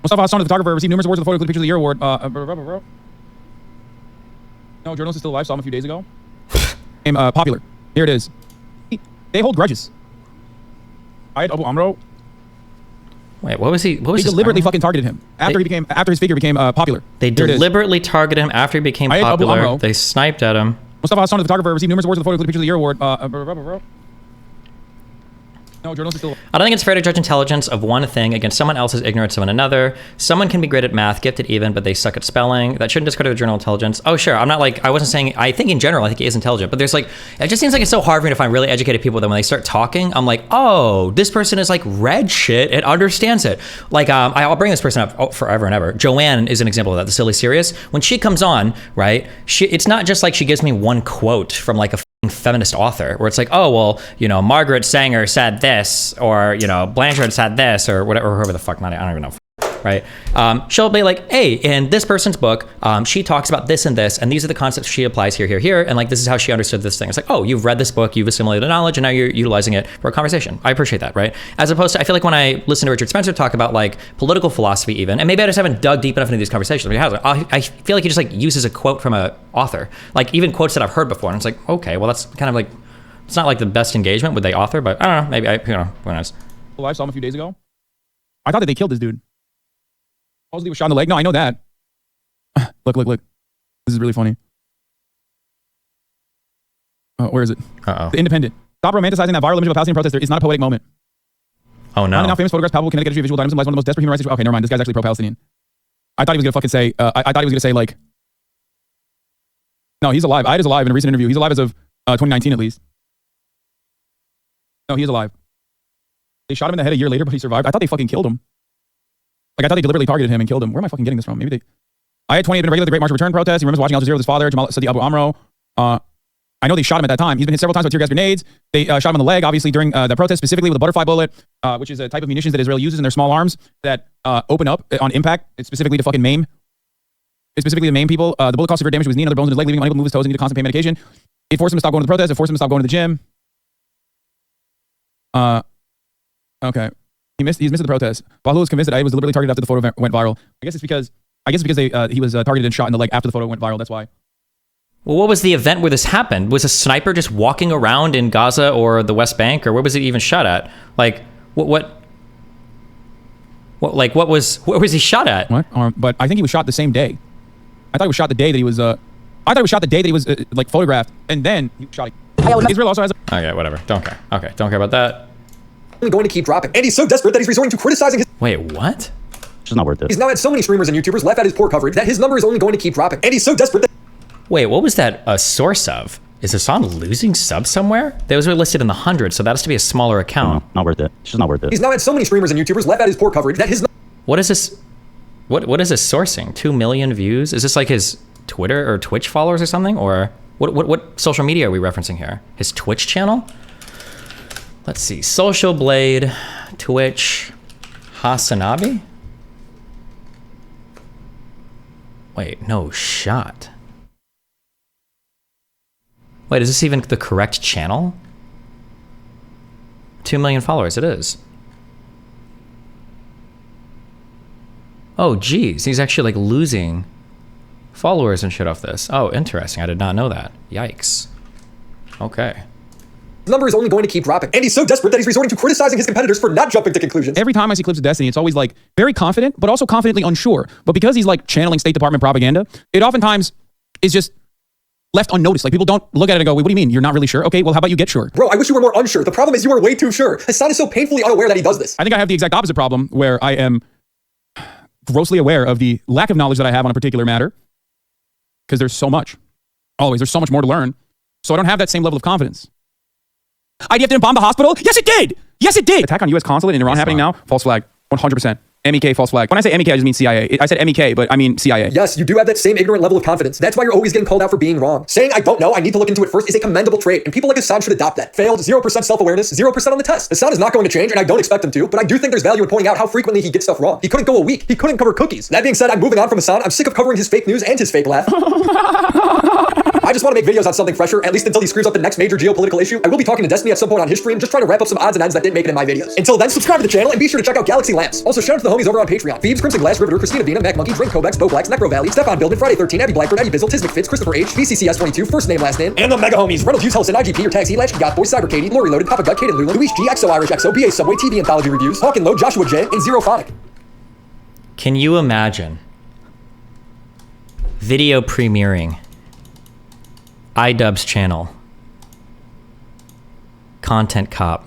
Mustafa Hassona, the photographer, received numerous awards with the Photo Picture of the Year award. No, journalist is still alive. Saw him a few days ago. Became popular. Here it is. They hold grudges. Ayat Abu Amro. Wait, what was he? What was they deliberately fucking targeted him after his figure became popular. They deliberately targeted him after he became popular. They sniped at him. Mustafa Hassona, the photographer, received numerous awards with the Photo Picture of the Year award. No, journalists still. I don't think it's fair to judge intelligence of one thing against someone else's ignorance of another. Someone can be great at math, gifted even, but they suck at spelling. That shouldn't discredit the journal intelligence. Oh, sure. I'm not like, I wasn't saying, I think in general, I think he is intelligent, but there's like, it just seems like it's so hard for me to find really educated people that when they start talking, I'm like, oh, this person is like read shit and understands it. Like, I'll bring this person up forever and ever. Joanne is an example of that, the Silly Serious. When she comes on, right, it's not just like she gives me one quote from like a feminist author where it's like, oh, well, you know, Margaret Sanger said this, or, you know, Blanchard said this, or whatever, or whoever the fuck, I don't even know, right? She'll be like, hey, in this person's book, she talks about this and this, and these are the concepts she applies here, and like, this is how she understood this thing. It's like, oh, you've read this book, you've assimilated the knowledge, and now you're utilizing it for a conversation. I appreciate that, right? As opposed to, I feel like when I listen to Richard Spencer talk about like political philosophy even, and maybe I just haven't dug deep enough into these conversations, I feel like he just like uses a quote from a author, like even quotes that I've heard before, and it's like, okay, well, that's kind of like, it's not like the best engagement with the author, but I don't know, maybe who knows. Well, I saw him a few days ago. I thought that they killed this dude. Supposedly was shot in the leg. No, I know that. Look. This is really funny. Where is it? The Independent. Stop romanticizing that viral image of a Palestinian protester. It's not a poetic moment. Oh, no. Now famous photographs, palpable kinetic energy, visual dynamism lies one of the most desperate human rights. Okay, never mind. This guy's actually pro-Palestinian. I thought he was going to fucking say, I thought he was going to say, like, no, he's alive. Ayat is alive in a recent interview. He's alive as of 2019 at least. No, he is alive. They shot him in the head a year later, but he survived. I thought they fucking killed him. Like, I thought they deliberately targeted him and killed him. Where am I fucking getting this from? Maybe they... Ayat 20 had been a regular at the Great March of Return protest. He remembers watching Al Jazeera with his father, Jamal Sadi Abu Amro. I know they shot him at that time. He's been hit several times with tear gas grenades. They shot him in the leg, obviously, during the protest, specifically with a butterfly bullet, which is a type of munitions that Israel uses in their small arms that open up on impact. It's specifically to fucking maim. It's specifically to maim people. The bullet caused severe damage to his knee and other bones in his leg, leaving him unable to move his toes and need constant pain medication. It forced him to stop going to the protest. It forced him to stop going to the gym. Okay. He's missed the protest. Bahu was convinced that I was deliberately targeted after the photo went viral. I guess it's because he was targeted and shot in the leg after the photo went viral. That's why. Well, what was the event where this happened? Was a sniper just walking around in Gaza or the West Bank, or where was it even shot at? Like, what was he shot at? What? But I think he was shot the same day. I thought he was shot the day that he was. I thought he was shot the day that he was like photographed, and then he was shot. Israel also has. Okay, whatever. Don't care. Okay, don't care about that. Going to keep dropping, and he's so desperate that he's resorting to criticizing his. Wait, what? It's just not worth it. He's now had so many streamers and YouTubers laugh at his poor coverage that his number is only going to keep dropping, and he's so desperate that. Wait, what was that a source of? Is Hasan losing subs somewhere? Those were listed in the hundreds, so that has to be a smaller account. No, not worth it. It's just not worth it. He's now had so many streamers and YouTubers laugh at his poor coverage that his. What is this? What is this sourcing? 2 million views? Is this like his Twitter or Twitch followers or something? Or what social media are we referencing here? His Twitch channel? Let's see. Social Blade, Twitch, Hasanabi? Wait, no shot. Wait, is this even the correct channel? 2 million followers, it is. Oh, geez, he's actually like losing followers and shit off this. Oh, interesting. I did not know that. Yikes. Okay. number is only going to keep dropping. And he's so desperate that he's resorting to criticizing his competitors for not jumping to conclusions. Every time I see clips of Destiny, it's always like very confident, but also confidently unsure. But because he's like channeling State Department propaganda, it oftentimes is just left unnoticed. Like people don't look at it and go, wait, what do you mean? You're not really sure? Okay, well, how about you get sure? Bro, I wish you were more unsure. The problem is you are way too sure. Hasan is so painfully unaware that he does this. I think I have the exact opposite problem where I am grossly aware of the lack of knowledge that I have on a particular matter because there's so much. Always, there's so much more to learn. So I don't have that same level of confidence. IDF didn't bomb the hospital? Yes, it did! Yes, it did! Attack on U.S. consulate in Iran happening now? False flag. 100%. MEK, false flag. When I say MEK, I just mean CIA. I said MEK, but I mean CIA. Yes, you do have that same ignorant level of confidence. That's why you're always getting called out for being wrong. Saying, I don't know, I need to look into it first is a commendable trait, and people like Hasan should adopt that. Failed, 0% self-awareness, 0% on the test. Hasan is not going to change, and I don't expect him to, but I do think there's value in pointing out how frequently he gets stuff wrong. He couldn't go a week. He couldn't cover cookies. That being said, I'm moving on from Hasan. I'm sick of covering his fake news and his fake laugh. I just want to make videos on something fresher, at least until he screws up the next major geopolitical issue. I will be talking to Destiny at some point on history and just trying to wrap up some odds and ends that didn't make it in my videos. Until then, subscribe to the channel and be sure to check out Galaxy Lamps. Also, shout out to the homies over on Patreon. Phoebes, Crimson Glass, Riveter, Christina Vina, Mac Monkey, Drink Kobex, Bo Blacks, Necro Valley, Stefan Billman, Friday 13, Abby Blackburn, Eddie Bizzle, Tiz McFitz, Christopher H, VCCS22, first name, last name, and the mega homies, Reynolds Hughes Helson, IGP, or Taxi, Latchkey Goth Boy, Cyber Katie, Lori Loaded, Papa Gut, Kaden Lulu, Luis G, XO Irish XO, BA Subway, TV Anthology Reviews, Hawk and Low, Joshua J, and Zero Phonic. Can you imagine video premiering iDubbbz channel, content cop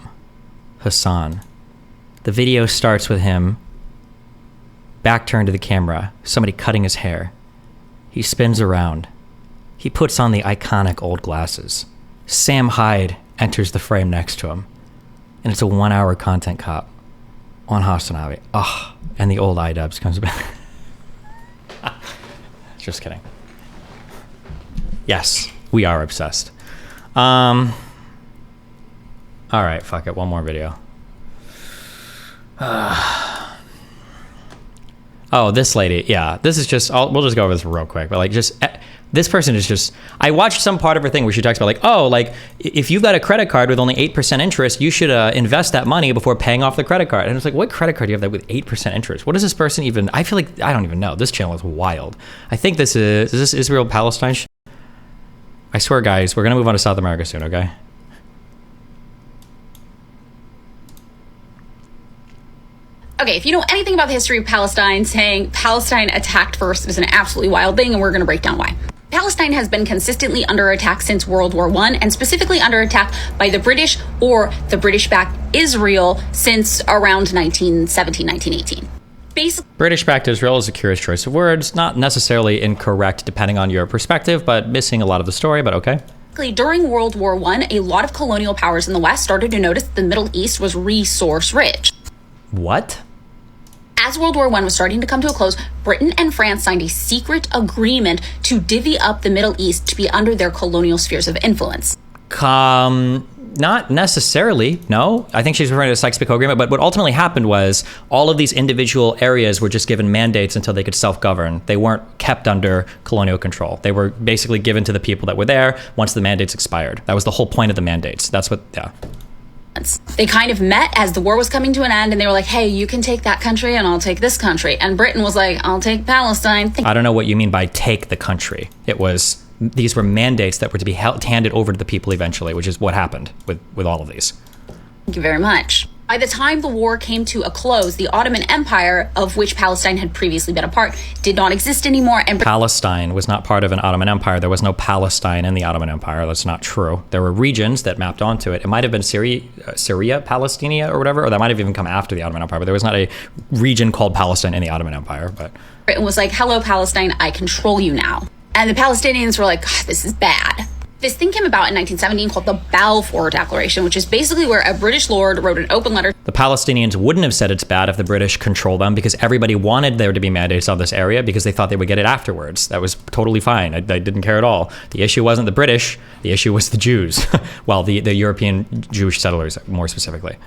Hasan? The video starts with him back turned to the camera, somebody cutting his hair. He spins around. He puts on the iconic old glasses. Sam Hyde enters the frame next to him, and it's a 1 hour content cop on Hasanabi. Oh, and the old iDubbbz comes back. Just kidding. Yes, we are obsessed. All right, fuck it. One more video. Oh, this lady. Yeah, this is just, we'll just go over this real quick. But like, just, this person is just, I watched some part of her thing where she talks about like, oh, like, if you've got a credit card with only 8% interest, you should invest that money before paying off the credit card. And it's like, what credit card do you have that with 8% interest? What is this person even, I feel like, I don't even know. This channel is wild. I think this is this Israel-Palestine shit? I swear, guys, we're going to move on to South America soon, okay? Okay, if you know anything about the history of Palestine, saying Palestine attacked first is an absolutely wild thing, and we're going to break down why. Palestine has been consistently under attack since World War I, and specifically under attack by the British or the British-backed Israel since around 1917, 1918. Basically, British-backed Israel is a curious choice of words, not necessarily incorrect depending on your perspective, but missing a lot of the story, but okay. During World War I, a lot of colonial powers in the West started to notice the Middle East was resource-rich. What? As World War I was starting to come to a close, Britain and France signed a secret agreement to divvy up the Middle East to be under their colonial spheres of influence. Not necessarily, no. I think she's referring to the Sykes-Picot Agreement, but what ultimately happened was all of these individual areas were just given mandates until they could self-govern. They weren't kept under colonial control. They were basically given to the people that were there once the mandates expired. That was the whole point of the mandates. That's what, yeah. They kind of met as the war was coming to an end, and they were like, hey, you can take that country and I'll take this country. And Britain was like, I'll take Palestine. I don't know what you mean by take the country. It was, these were mandates that were to be handed over to the people eventually, which is what happened with all of these. Thank you very much. By the time the war came to a close, the Ottoman Empire, of which Palestine had previously been a part, did not exist anymore. And Palestine was not part of an Ottoman Empire. There was no Palestine in the Ottoman Empire. That's not true. There were regions that mapped onto it. It might have been Syria, Palestinia, or whatever, or that might have even come after the Ottoman Empire, but there was not a region called Palestine in the Ottoman Empire. But Britain was like, hello, Palestine, I control you now. And the Palestinians were like, this is bad. This thing came about in 1917 called the Balfour Declaration, which is basically where a British lord wrote an open letter. The Palestinians wouldn't have said it's bad if the British control them, because everybody wanted there to be mandates on this area because they thought they would get it afterwards. That was totally fine. I didn't care at all. The issue wasn't the British. The issue was the Jews. Well, the European Jewish settlers, more specifically.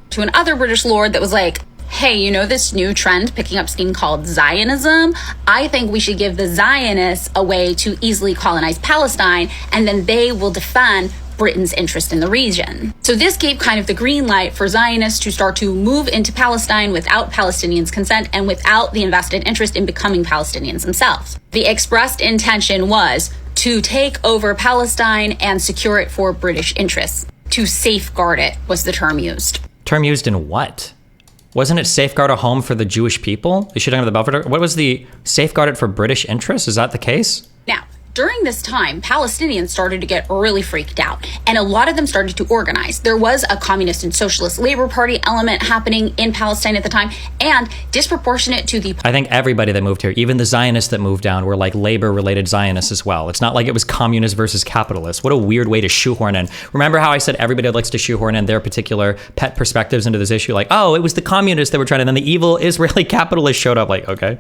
To another British lord that was like, hey, you know this new trend picking up steam called Zionism? I think we should give the Zionists a way to easily colonize Palestine, and then they will defend Britain's interest in the region. So this gave kind of the green light for Zionists to start to move into Palestine without Palestinians' consent and without the invested interest in becoming Palestinians themselves. The expressed intention was to take over Palestine and secure it for British interests. To safeguard it was the term used. Term used in what? Wasn't it safeguard a home for the Jewish people? They should have the Balfour. What was the safeguard it for British interests? Is that the case? Now, during this time, Palestinians started to get really freaked out, and a lot of them started to organize. There was a communist and socialist labor party element happening in Palestine at the time, and disproportionate to the... I think everybody that moved here, even the Zionists that moved down, were like labor-related Zionists as well. It's not like it was communist versus capitalist. What a weird way to shoehorn in. Remember how I said everybody likes to shoehorn in their particular pet perspectives into this issue? Like, oh, it was the communists that were trying, and then the evil Israeli capitalists showed up. Like, okay.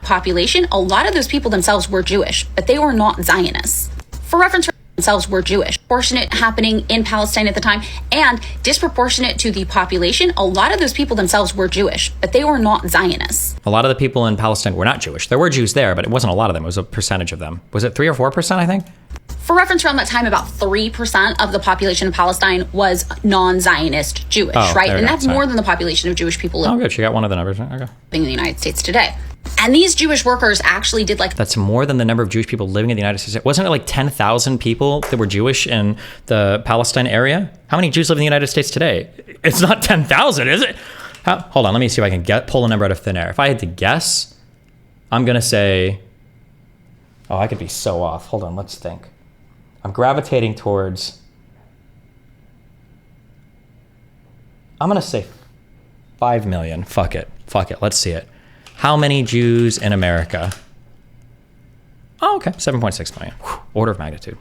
Population, a lot of those people themselves were Jewish, but they were not Zionists. For reference, themselves were Jewish. Proportionate happening in Palestine at the time, and disproportionate to the population, a lot of those people themselves were Jewish, but they were not Zionists. A lot of the people in Palestine were not Jewish. There were Jews there, but it wasn't a lot of them. It was a percentage of them. Was it 3 or 4%, I think? For reference, around that time, about 3% of the population of Palestine was non-Zionist Jewish, right? And that's more than the population of Jewish people living. Oh, good. She got one of the numbers. Okay. In the United States today. And these Jewish workers actually did like... That's more than the number of Jewish people living in the United States. Wasn't it like 10,000 people that were Jewish in the Palestine area? How many Jews live in the United States today? It's not 10,000, is it? Hold on, let me see if I can pull a number out of thin air. If I had to guess, I'm going to say... Oh, I could be so off. Hold on, let's think. I'm gravitating towards... I'm going to say 5 million. Fuck it. Let's see it. How many Jews in America? Oh, okay, 7.6 million. Whew, order of magnitude.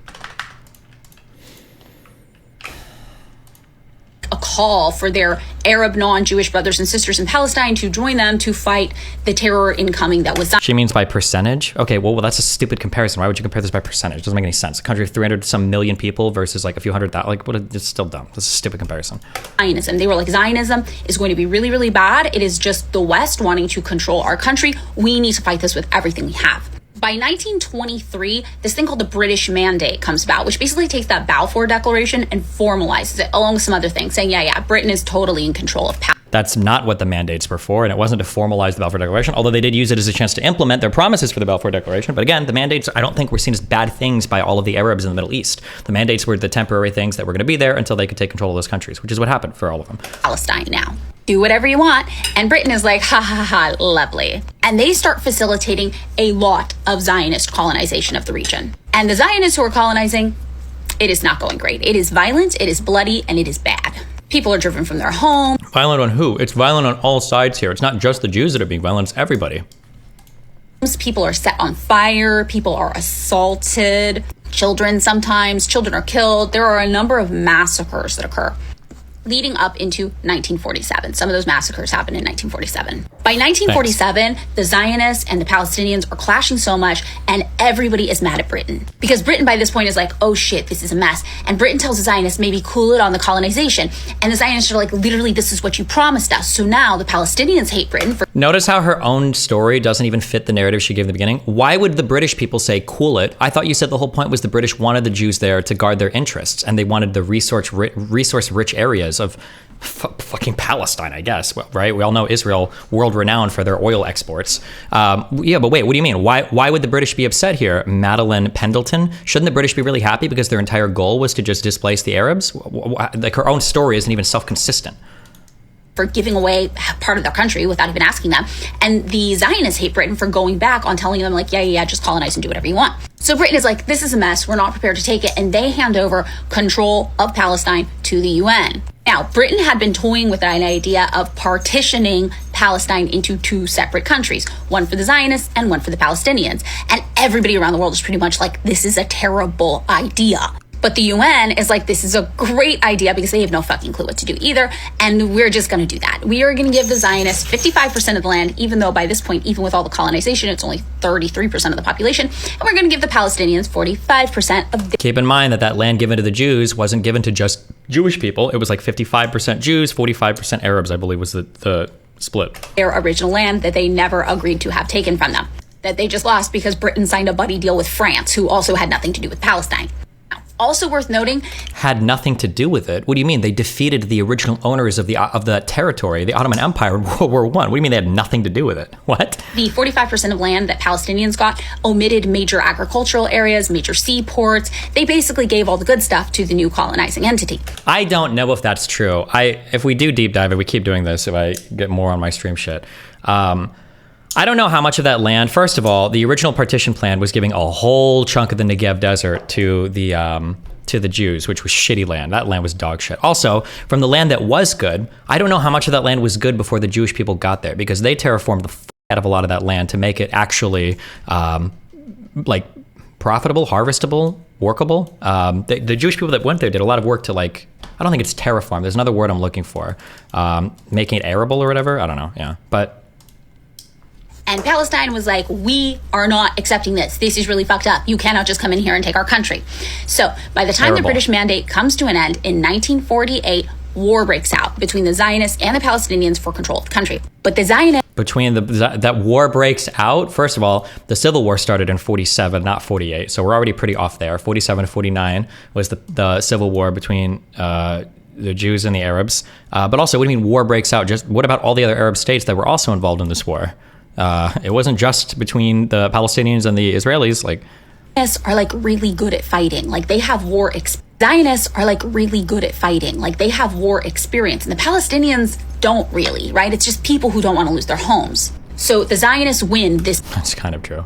A call for their Arab non-Jewish brothers and sisters in Palestine to join them to fight the terror incoming that was... She means by percentage? Okay, well, that's a stupid comparison. Why would you compare this by percentage? It doesn't make any sense. A country of 300 some million people versus like a few hundred thousand. Like, it's still dumb. That's a stupid comparison. Zionism. They were like, Zionism is going to be really, really bad. It is just the West wanting to control our country. We need to fight this with everything we have. By 1923, this thing called the British Mandate comes about, which basically takes that Balfour Declaration and formalizes it, along with some other things, saying, yeah, Britain is totally in control of power. That's not what the mandates were for, and it wasn't to formalize the Balfour Declaration, although they did use it as a chance to implement their promises for the Balfour Declaration. But again, the mandates, I don't think were seen as bad things by all of the Arabs in the Middle East. The mandates were the temporary things that were going to be there until they could take control of those countries, which is what happened for all of them. Palestine now. Do whatever you want. And Britain is like, ha ha ha, lovely. And they start facilitating a lot of Zionist colonization of the region. And the Zionists who are colonizing, it is not going great. It is violent, it is bloody, and it is bad. People are driven from their home. Violent on who? It's violent on all sides here. It's not just the Jews that are being violent, it's everybody. People are set on fire. People are assaulted. Children are killed. There are a number of massacres that occur leading up into 1947. Some of those massacres happened in 1947. By 1947, the Zionists and the Palestinians are clashing so much, and everybody is mad at Britain. Because Britain by this point is like, oh shit, this is a mess. And Britain tells the Zionists, maybe cool it on the colonization. And the Zionists are like, literally, this is what you promised us. So now the Palestinians hate Britain for... Notice how her own story doesn't even fit the narrative she gave in the beginning. Why would the British people say, cool it? I thought you said the whole point was the British wanted the Jews there to guard their interests, and they wanted the resource-rich areas of fucking Palestine, I guess, right? We all know Israel, world-renowned for their oil exports. Yeah, but wait, what do you mean? Why would the British be upset here? Madeline Pendleton? Shouldn't the British be really happy because their entire goal was to just displace the Arabs? Like, her own story isn't even self-consistent. For giving away part of their country without even asking them. And the Zionists hate Britain for going back on telling them like, yeah, just colonize and do whatever you want. So Britain is like, this is a mess. We're not prepared to take it. And they hand over control of Palestine to the UN. Now, Britain had been toying with an idea of partitioning Palestine into two separate countries, one for the Zionists and one for the Palestinians. And everybody around the world is pretty much like, this is a terrible idea. But the UN is like, this is a great idea because they have no fucking clue what to do either. And we're just going to do that. We are going to give the Zionists 55% of the land, even though by this point, even with all the colonization, it's only 33% of the population. And we're going to give the Palestinians 45% of the... Keep in mind that land given to the Jews wasn't given to just Jewish people. It was like 55% Jews, 45% Arabs, I believe was the split. Their original land that they never agreed to have taken from them. That they just lost because Britain signed a buddy deal with France, who also had nothing to do with Palestine. Also worth noting, had nothing to do with it. What do you mean? They defeated the original owners of the territory, the Ottoman Empire in World War I. What do you mean they had nothing to do with it? What? the 45% of land that Palestinians got omitted major agricultural areas, major seaports. They basically gave all the good stuff to the new colonizing entity. I don't know if that's true. If we do deep dive, if we keep doing this, if I get more on my stream shit, I don't know how much of that land. First of all, the original partition plan was giving a whole chunk of the Negev desert to the Jews, which was shitty land. That land was dog shit. Also, from the land that was good, I don't know how much of that land was good before the Jewish people got there, because they terraformed the out of a lot of that land to make it actually like profitable, harvestable, workable. The Jewish people that went there did a lot of work to, like, I don't think it's terraform. There's another word I'm looking for. Making it arable or whatever. I don't know. Yeah, but. And Palestine was like, we are not accepting this. This is really fucked up. You cannot just come in here and take our country. So by the time the British mandate comes to an end in 1948, war breaks out between the Zionists and the Palestinians for control of the country. But the Zionists... That war breaks out, first of all, the Civil War started in 47, not 48. So we're already pretty off there. 47 to 49 was the Civil War between the Jews and the Arabs. But also, what do you mean war breaks out? Just what about all the other Arab states that were also involved in this war? It wasn't just between the Palestinians and the Israelis. Like, are like really good at fighting. Like they have war Zionists are like really good at fighting. Like they have war experience, and the Palestinians don't really, right? It's just people who don't want to lose their homes. So the Zionists win this. That's kind of true.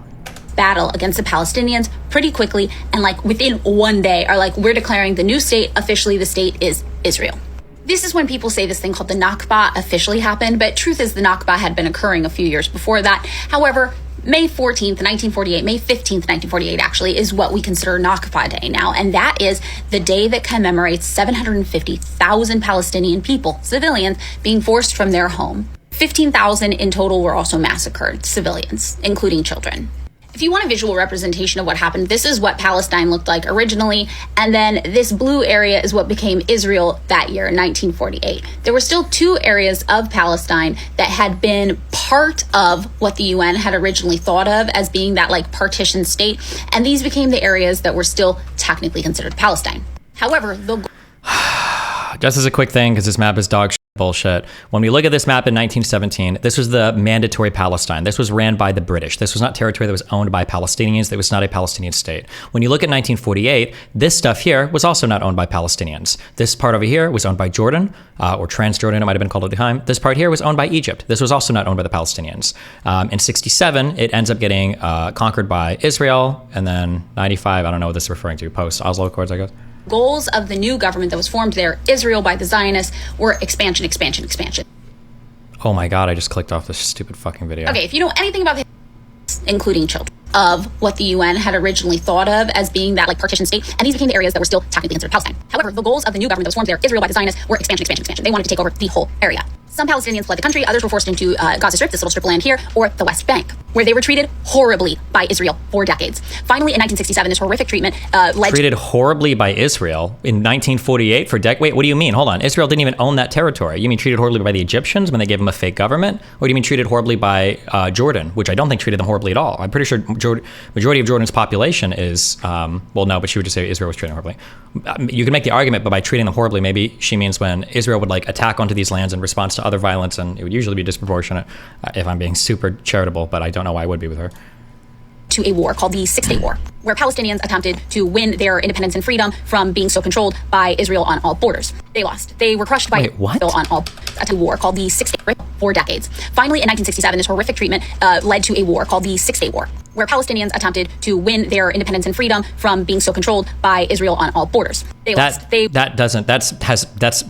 Battle against the Palestinians pretty quickly, and like within one day are like, we're declaring the new state. Officially, the state is Israel. This is when people say this thing called the Nakba officially happened, but truth is the Nakba had been occurring a few years before that. However, May 14th, 1948, May 15th, 1948 actually is what we consider Nakba Day now, and that is the day that commemorates 750,000 Palestinian people, civilians, being forced from their home. 15,000 in total were also massacred, civilians, including children. If you want a visual representation of what happened, this is what Palestine looked like originally, and then this blue area is what became Israel that year in 1948. There were still two areas of Palestine that had been part of what the UN had originally thought of as being that like partition state, and these became the areas that were still technically considered Palestine. However, just as a quick thing, because this map is dog shit bullshit. When we look at this map in 1917, this was the mandatory Palestine. This was ran by the British. This was not territory that was owned by Palestinians. It was not a Palestinian state. When you look at 1948, this stuff here was also not owned by Palestinians. This part over here was owned by Jordan, or Transjordan, it might have been called at the time. This part here was owned by Egypt. This was also not owned by the Palestinians. In 67, it ends up getting conquered by Israel, and then 95, I don't know what this is referring to, post-Oslo Accords, I guess. Goals of the new government that was formed there, Israel by the Zionists, were expansion, expansion, expansion. Oh my God, I just clicked off this stupid fucking video. Okay, if you know anything about the including children, of what the UN had originally thought of as being that like partition state, and these became the areas that were still technically considered Palestine. However, the goals of the new government that was formed there, Israel by the Zionists, were expansion, expansion, expansion. They wanted to take over the whole area. Some Palestinians fled the country, others were forced into Gaza Strip, this little strip of land here, or the West Bank, where they were treated horribly by Israel for decades. Finally, in 1967, this horrific treatment treated horribly by Israel in 1948 for decades. Wait, what do you mean? Hold on. Israel didn't even own that territory. You mean treated horribly by the Egyptians when they gave them a fake government? Or do you mean treated horribly by Jordan, which I don't think treated them horribly at all? I'm pretty sure majority of Jordan's population is, well, no, but she would just say Israel was treating horribly. You can make the argument, but by treating them horribly, maybe she means when Israel would like attack onto these lands in response to other violence, and it would usually be disproportionate, if I'm being super charitable, but I don't know why I would be with her. To a war called the Six-Day War, where Palestinians attempted to win their independence and freedom from being so controlled by Israel on all borders. They lost. They were crushed by Israel on all a war called the Six-Day War for decades. Finally, in 1967, this horrific treatment led to a war called the Six-Day War, where Palestinians attempted to win their independence and freedom from being so controlled by Israel on all borders. They lost.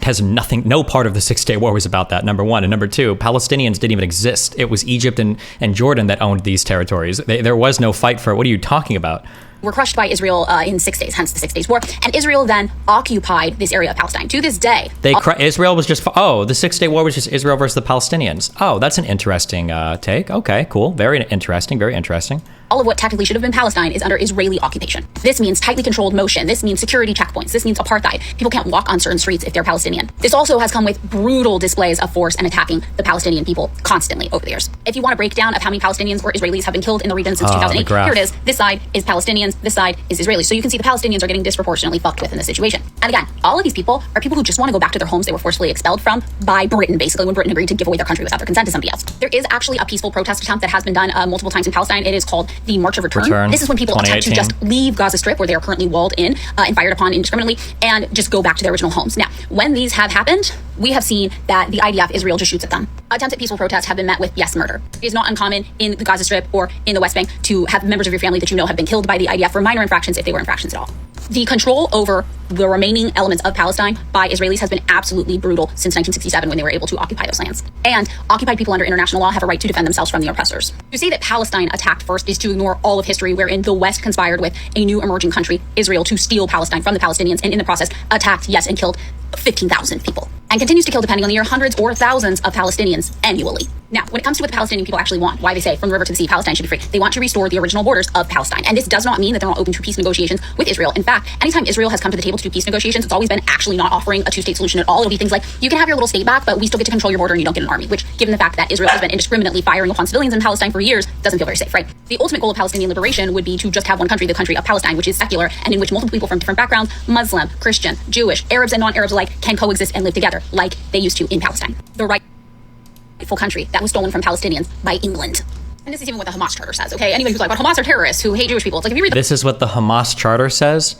Has nothing. No part of the Six-Day War was about that. Number one, and number two, Palestinians didn't even exist. It was Egypt and Jordan that owned these territories. There was no fight for it. What are you talking about? Were crushed by Israel in 6 days, hence the 6 Days War. And Israel then occupied this area of Palestine. To this day, Israel was just, the 6 Day War was just Israel versus the Palestinians. Oh, that's an interesting take. Okay, cool. Very interesting, very interesting. all of what technically should have been Palestine is under Israeli occupation. This means tightly controlled motion. This means security checkpoints. This means apartheid. People can't walk on certain streets if they're Palestinian. This also has come with brutal displays of force and attacking the Palestinian people constantly over the years. If you want a breakdown of how many Palestinians or Israelis have been killed in the region since 2008, here it is. This side is Palestinians, this side is Israelis. So you can see the Palestinians are getting disproportionately fucked with in this situation. And again, all of these people are people who just want to go back to their homes they were forcefully expelled from by Britain, basically, when Britain agreed to give away their country without their consent to somebody else. There is actually a peaceful protest attempt that has been done multiple times in Palestine. It is called the March of Return. This is when people attempt to just leave Gaza Strip, where they are currently walled in and fired upon indiscriminately, and just go back to their original homes. Now, when these have happened, we have seen that the IDF, Israel, just shoots at them. Attempts at peaceful protests have been met with, yes, murder. It is not uncommon in the Gaza Strip or in the West Bank to have members of your family that you know have been killed by the IDF for minor infractions, if they were infractions at all. The control over the remaining elements of Palestine by Israelis has been absolutely brutal since 1967, when they were able to occupy those lands. And occupied people under international law have a right to defend themselves from the oppressors. To say that Palestine attacked first is to ignore all of history, wherein the West conspired with a new emerging country, Israel, to steal Palestine from the Palestinians, and in the process attacked, yes, and killed 15,000 people, and continues to kill, depending on the year, hundreds or thousands of Palestinians annually. Now, when it comes to what the Palestinian people actually want, why they say from the river to the sea, Palestine should be free, they want to restore the original borders of Palestine. And this does not mean that they're not open to peace negotiations with Israel. In fact, anytime Israel has come to the table to do peace negotiations, it's always been actually not offering a two-state solution at all. It'll be things like, you can have your little state back, but we still get to control your border and you don't get an army, which, given the fact that Israel has been indiscriminately firing upon civilians in Palestine for years, doesn't feel very safe, right? The ultimate goal of Palestinian liberation would be to just have one country, the country of Palestine, which is secular, and in which multiple people from different backgrounds, Muslim, Christian, Jewish, Arabs and non-Arabs alike, can coexist and live together like they used to in Palestine. The rightful country that was stolen from Palestinians by England. And this is even what the Hamas charter says, okay? Anybody who's like, but Hamas are terrorists who hate Jewish people. It's like, if you read This is what the Hamas charter says.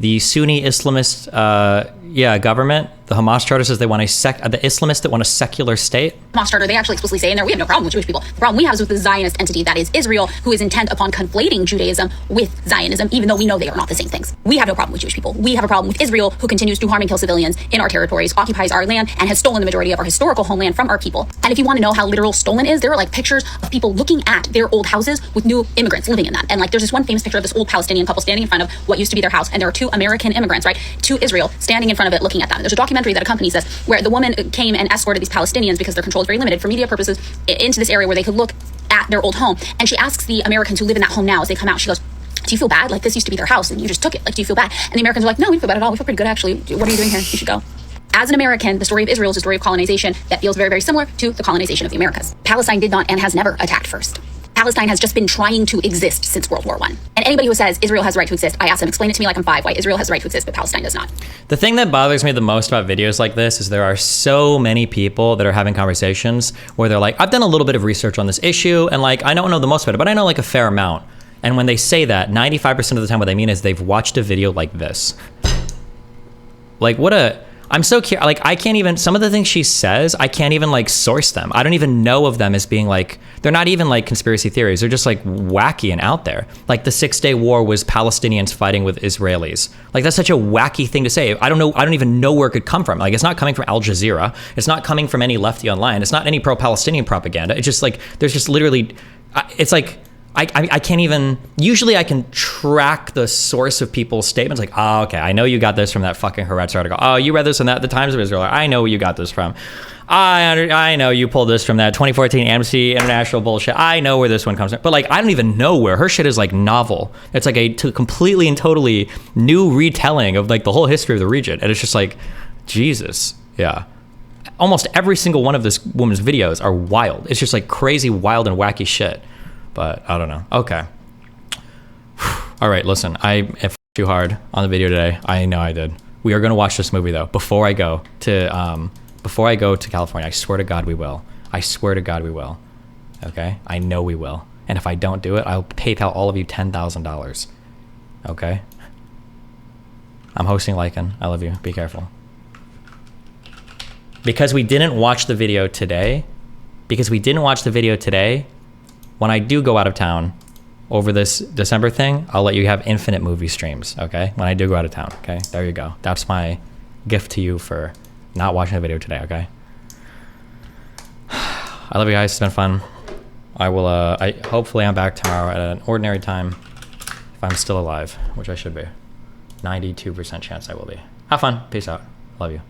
The Sunni Islamist government, the Hamas charter says they want the Islamists that want a secular state. Hamas charter, they actually explicitly say in there, we have no problem with Jewish people. The problem we have is with the Zionist entity that is Israel, who is intent upon conflating Judaism with Zionism, even though we know they are not the same things. We have no problem with Jewish people. We have a problem with Israel, who continues to harm and kill civilians in our territories, occupies our land, and has stolen the majority of our historical homeland from our people. And if you want to know how literal stolen is, there are like pictures of people looking at their old houses with new immigrants living in them. And like, there's this one famous picture of this old Palestinian couple standing in front of what used to be their house, and there are two American immigrants, right, to Israel, standing in front of it looking at them. And there's a documentary that accompanies this, where the woman came and escorted these Palestinians, because their control is very limited for media purposes, into this area where they could look at their old home. And she asks the Americans who live in that home now, as they come out, she goes, do you feel bad? Like, this used to be their house and you just took it. Like, do you feel bad? And the Americans are like, no, we don't feel bad at all. We feel pretty good, actually. What are you doing here? You should go. As an American, the story of Israel is a story of colonization that feels very, very similar to the colonization of the Americas. Palestine did not and has never attacked first. Palestine has just been trying to exist since World War I. And anybody who says Israel has the right to exist, I ask them, explain it to me like I'm 5, why Israel has the right to exist, but Palestine does not. The thing that bothers me the most about videos like this is there are so many people that are having conversations where they're like, I've done a little bit of research on this issue, and like, I don't know the most about it, but I know like a fair amount. And when they say that, 95% of the time what they mean is they've watched a video like this. Like, I'm so curious, like, I can't even, some of the things she says, I can't even like source them. I don't even know of them as being like, they're not even like conspiracy theories. They're just like wacky and out there. Like the 6-Day War was Palestinians fighting with Israelis. Like, that's such a wacky thing to say. I don't even know where it could come from. Like, it's not coming from Al Jazeera. It's not coming from any lefty online. It's not any pro-Palestinian propaganda. It's just like, there's just literally, it's like, I can't even, usually I can track the source of people's statements, like, oh, okay, I know you got this from that fucking Haaretz article. Oh, you read this in the Times of Israel. I know where you got this from. I know you pulled this from that 2014 Amnesty International bullshit. I know where this one comes from. But like, I don't even know where. Her shit is like novel. It's like a completely and totally new retelling of like the whole history of the region. And it's just like, Jesus. Yeah. Almost every single one of this woman's videos are wild. It's just like crazy, wild, and wacky shit. But I don't know. Okay. All right, listen, I f***ed too hard on the video today. I know I did. We are going to watch this movie though before I go to California. I swear to God we will. I swear to God we will. Okay? I know we will. And if I don't do it, I'll PayPal all of you $10,000. Okay? I'm hosting Lycan. I love you. Be careful. Because we didn't watch the video today, when I do go out of town over this December thing, I'll let you have infinite movie streams, okay? When I do go out of town, okay? There you go. That's my gift to you for not watching the video today, okay? I love you guys. It's been fun. I will, hopefully I'm back tomorrow at an ordinary time if I'm still alive, which I should be. 92% chance I will be. Have fun. Peace out. Love you.